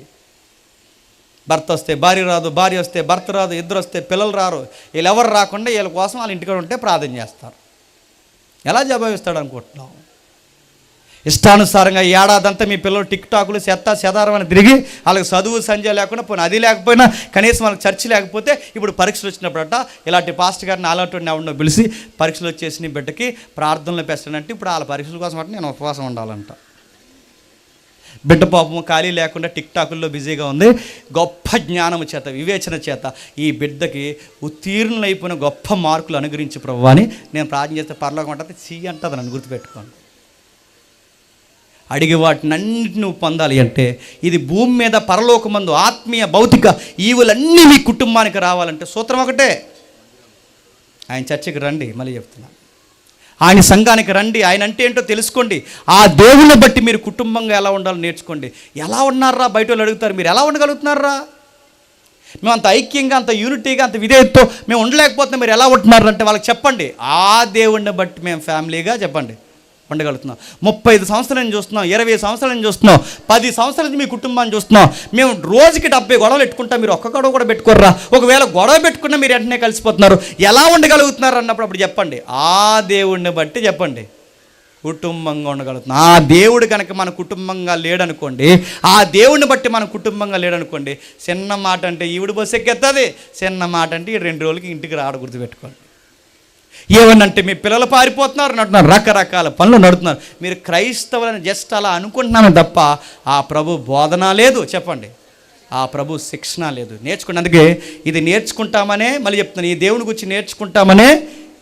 భర్త వస్తే భార్య రాదు, భార్య వస్తే భర్త రాదు, ఇద్దరు వస్తే పిల్లలు రారు, వీళ్ళు ఎవరు రాకుండా వీళ్ళ కోసం వాళ్ళ ఇంటికాడ ఉంటే ప్రార్థన చేస్తారు. ఎలా జవాబిస్తాడు అనుకుంటున్నావు? ఇష్టానుసారంగా ఏడాదంతా మీ పిల్లలు టిక్ టాకులు చెదారం అని తిరిగి వాళ్ళకి చదువు సంజయ్ లేకుండా పోయినా, అది లేకపోయినా కనీసం వాళ్ళకి చర్చి లేకపోతే ఇప్పుడు పరీక్షలు వచ్చినప్పుడట ఇలాంటి పాస్టర్ గారిని అలాంటి ఎవరినో పిలిచి పరీక్షలు వచ్చేసి నీ బిడ్డకి ప్రార్థనలు పెట్టానంటే ఇప్పుడు వాళ్ళ పరీక్షల కోసం అంటే నేను ఉపవాసం ఉండాలంట. బిడ్డ పాపము ఖాళీ లేకుండా టిక్ టాకుల్లో బిజీగా ఉంది. గొప్ప జ్ఞానము చేత, వివేచన చేత ఈ బిడ్డకి ఉత్తీర్ణులైపోయిన గొప్ప మార్కులు అనుగ్రహించి ప్రభువా అని నేను ప్రార్థన చేస్తే పరలోకం అంటే అంటుంది. నన్ను గుర్తుపెట్టుకోండి. అడిగి వాటిని అన్నింటిని నువ్వు పొందాలి అంటే ఇది భూమి మీద పరలోకమందు ఆత్మీయ భౌతిక ఈవులన్నీ మీ కుటుంబానికి రావాలంటే సూత్రం ఒకటే. ఆయన చర్చికి రండి, మళ్ళీ చెప్తున్నాను, ఆయన సంఘానికి రండి, ఆయన అంటే ఏంటో తెలుసుకోండి. ఆ దేవుని బట్టి మీరు కుటుంబంగా ఎలా ఉండాలో నేర్చుకోండి. ఎలా ఉన్నారా బయట వాళ్ళు అడుగుతారు, మీరు ఎలా ఉండగలుగుతున్నారా? మేము అంత ఐక్యంగా, అంత యూనిటీగా, అంత విధేయతతో మేము ఉండలేకపోతున్నాం, మీరు ఎలా ఉంటున్నారంటే వాళ్ళకి చెప్పండి. ఆ దేవుడిని బట్టి మేము ఫ్యామిలీగా చెప్పండి ఉండగలుగుతున్నాం. 35 సంవత్సరాల నుంచి చూస్తున్నాం, 20 సంవత్సరాల నుంచి చూస్తున్నాం, 10 సంవత్సరాల నుంచి మీ కుటుంబాన్ని చూస్తున్నాం. మేము రోజుకి 70 గొడవలు పెట్టుకుంటాం, మీరు ఒక్క గొడవ కూడా పెట్టుకోర్రా. ఒకవేళ గొడవ పెట్టుకున్నా మీరు వెంటనే కలిసిపోతున్నారు. ఎలా ఉండగలుగుతున్నారు అన్నప్పుడు అప్పుడు చెప్పండి. ఆ దేవుడిని బట్టి చెప్పండి కుటుంబంగా ఉండగలుగుతున్నాం. ఆ దేవుడు కనుక మన కుటుంబంగా లేడనుకోండి, ఆ దేవుడిని బట్టి మన కుటుంబంగా లేడనుకోండి, చిన్న మాట అంటే ఈవిడ బస్సు ఎక్కేస్తుంది, చిన్న మాట అంటే 2 రోజులకి ఇంటికి రాడ గుర్తుపెట్టుకోండి. ఏమనంటే మీ పిల్లలు పారిపోతున్నారు నడుతున్నారు, రకరకాల పనులు నడుతున్నారు. మీరు క్రైస్తవులని జస్ట్ అలా అనుకుంటున్నాను తప్ప ఆ ప్రభు బోధన లేదు. చెప్పండి, ఆ ప్రభు శిక్షణ లేదు. నేర్చుకోండి. అందుకే ఇది నేర్చుకుంటామనే మళ్ళీ చెప్తున్నాను, ఈ దేవుని గురించి నేర్చుకుంటామనే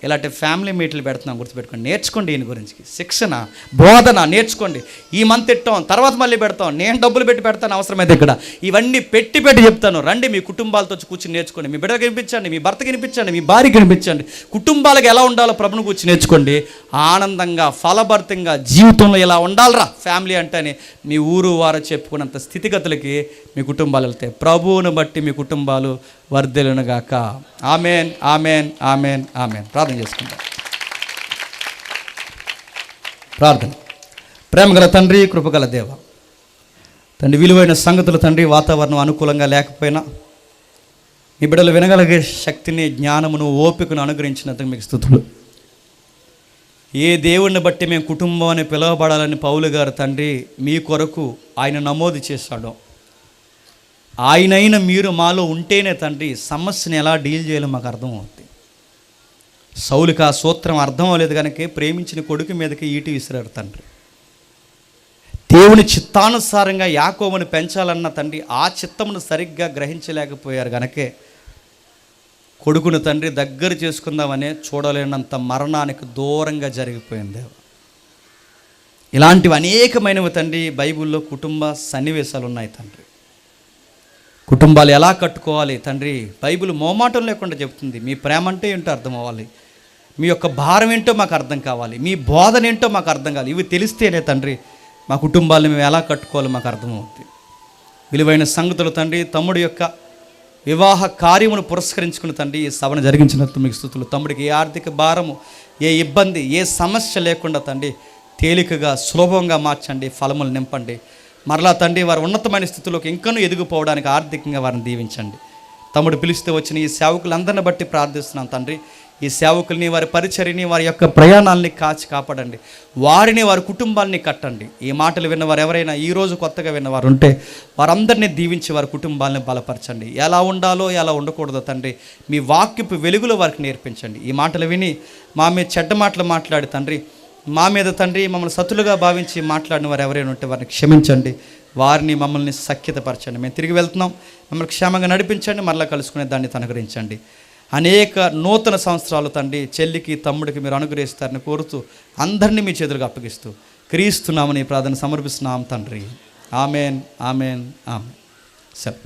ఇలాంటి ఫ్యామిలీ మీట్లు పెడుతున్నాం. గుర్తుపెట్టుకోండి. నేర్చుకోండి, దీని గురించి శిక్షణ బోధన నేర్చుకోండి. ఈ మంత్ పెట్టాం, తర్వాత మళ్ళీ పెడతాం, నేను డబ్బులు పెట్టి పెడతాను అవసరమైతే ఇక్కడ. ఇవన్నీ పెట్టి చెప్తాను. రండి, మీ కుటుంబాలతో కూర్చొని నేర్చుకోండి. మీ బిడ్డకి వినిపించండి, మీ భర్తకి వినిపించండి, మీ భార్యకి వినిపించండి. కుటుంబాలకు ఎలా ఉండాలో ప్రభుని కూర్చొని నేర్చుకోండి. ఆనందంగా ఫలభరితంగా జీవితంలో ఎలా ఉండాలరా ఫ్యామిలీ అంటేనే మీ ఊరు వారు చెప్పుకున్నంత స్థితిగతులకి మీ కుటుంబాలు వెళ్తాయి. ప్రభువును బట్టి మీ కుటుంబాలు వర్ధిల్లునుగాక. Amen, amen, amen, amen. ప్రార్థన చేసుకుందాం. ప్రార్థన. ప్రేమగల తండ్రి, కృపగల దేవ తండ్రి, విలువైన సంగతులు తండ్రి, వాతావరణం అనుకూలంగా లేకపోయినా మీ బిడ్డలు వినగలిగే శక్తిని, జ్ఞానమును, ఓపికను అనుగ్రహించినందుకు మీకు స్తుతులు. ఏ దేవుణ్ణి బట్టి మేము కుటుంబం అని పిలువబడాలని పౌలు గారు తండ్రి మీ కొరకు ఆయన నమోదు చేశాడో, ఆయనైన మీరు మాలో ఉంటేనే తండ్రి సమస్యని ఎలా డీల్ చేయాలో మాకు అర్థమవుతుంది. సౌలుకి ఆ సూత్రం అర్థం అవ్వలేదు కనుక ప్రేమించిన కొడుకు మీదకి ఈటి విసిరారు తండ్రి. దేవుని చిత్తానుసారంగా యాకోబుని పెంచాలన్న తండ్రి ఆ చిత్తమును సరిగ్గా గ్రహించలేకపోయారు కనుకే కొడుకును తండ్రి దగ్గర చేసుకుందామనే చూడలేనంత మరణానికి దూరంగా జరిగిపోయింది. ఇలాంటివి అనేకమైనవి తండ్రి బైబిల్లో కుటుంబ సన్నివేశాలు ఉన్నాయి తండ్రి. కుటుంబాలు ఎలా కట్టుకోవాలి తండ్రి బైబిల్ మోమాటం లేకుండా చెప్తుంది. మీ ప్రేమ అంటే ఏంటో అర్థం అవ్వాలి, మీ యొక్క భారం ఏంటో మాకు అర్థం కావాలి, మీ బోధన ఏంటో మాకు అర్థం కావాలి. ఇవి తెలిస్తేనే తండ్రి మా కుటుంబాలను మేము ఎలా కట్టుకోవాలో మాకు అర్థమవుతుంది. విలువైన సంగతులు తండ్రి, తమ్ముడి యొక్క వివాహ కార్యమును పురస్కరించుకుని తండ్రి ఈ సభను జరిగించినందుకు మీకు స్తుతులు. తమ్ముడికి ఏ ఆర్థిక భారము, ఏ ఇబ్బంది, ఏ సమస్య లేకుండా తండ్రి తేలికగా సులభంగా మార్చండి, ఫలములు నింపండి. మరలా తండ్రి వారు ఉన్నతమైన స్థితిలోకి ఇంకనూ ఎదిగిపోవడానికి ఆర్థికంగా వారిని దీవించండి. తమ్ముడు పిలిస్తే వచ్చిన ఈ సేవకులందరిని బట్టి ప్రార్థిస్తున్నాం తండ్రి. ఈ సేవకుల్ని, వారి పరిచర్యని, వారి యొక్క ప్రయాణాలని కాచి కాపాడండి. వారిని, వారి కుటుంబాలని కట్టండి. ఈ మాటలు విన్నవారు ఎవరైనా ఈరోజు కొత్తగా విన్నవారు ఉంటే వారందరినీ దీవించి వారి కుటుంబాలను బలపరచండి. ఎలా ఉండాలో ఎలా ఉండకూడదో తండ్రి మీ వాక్యపు వెలుగులో వారికి నేర్పించండి. ఈ మాటలు విని మా మీద చెడ్డ మాటలు మాట్లాడి తండ్రి మా మీద తండ్రి మమ్మల్ని సతులుగా భావించి మాట్లాడిన వారు ఎవరైనా ఉంటే వారిని క్షమించండి. వారిని, మమ్మల్ని సఖ్యతపరచండి. మేము తిరిగి వెళ్తున్నాం, మమ్మల్ని క్షేమంగా నడిపించండి. మరలా కలుసుకునే దాన్ని అనుగ్రహించండి. అనేక నూతన సంవత్సరాలు తండ్రి చెల్లికి, తమ్ముడికి మీరు అనుగ్రహిస్తారని కోరుతూ అందరినీ మీ చేతులకు అప్పగిస్తూ క్రీస్తునామని ప్రార్థన సమర్పిస్తున్నాం తండ్రి. Amen, amen, amen. సరే.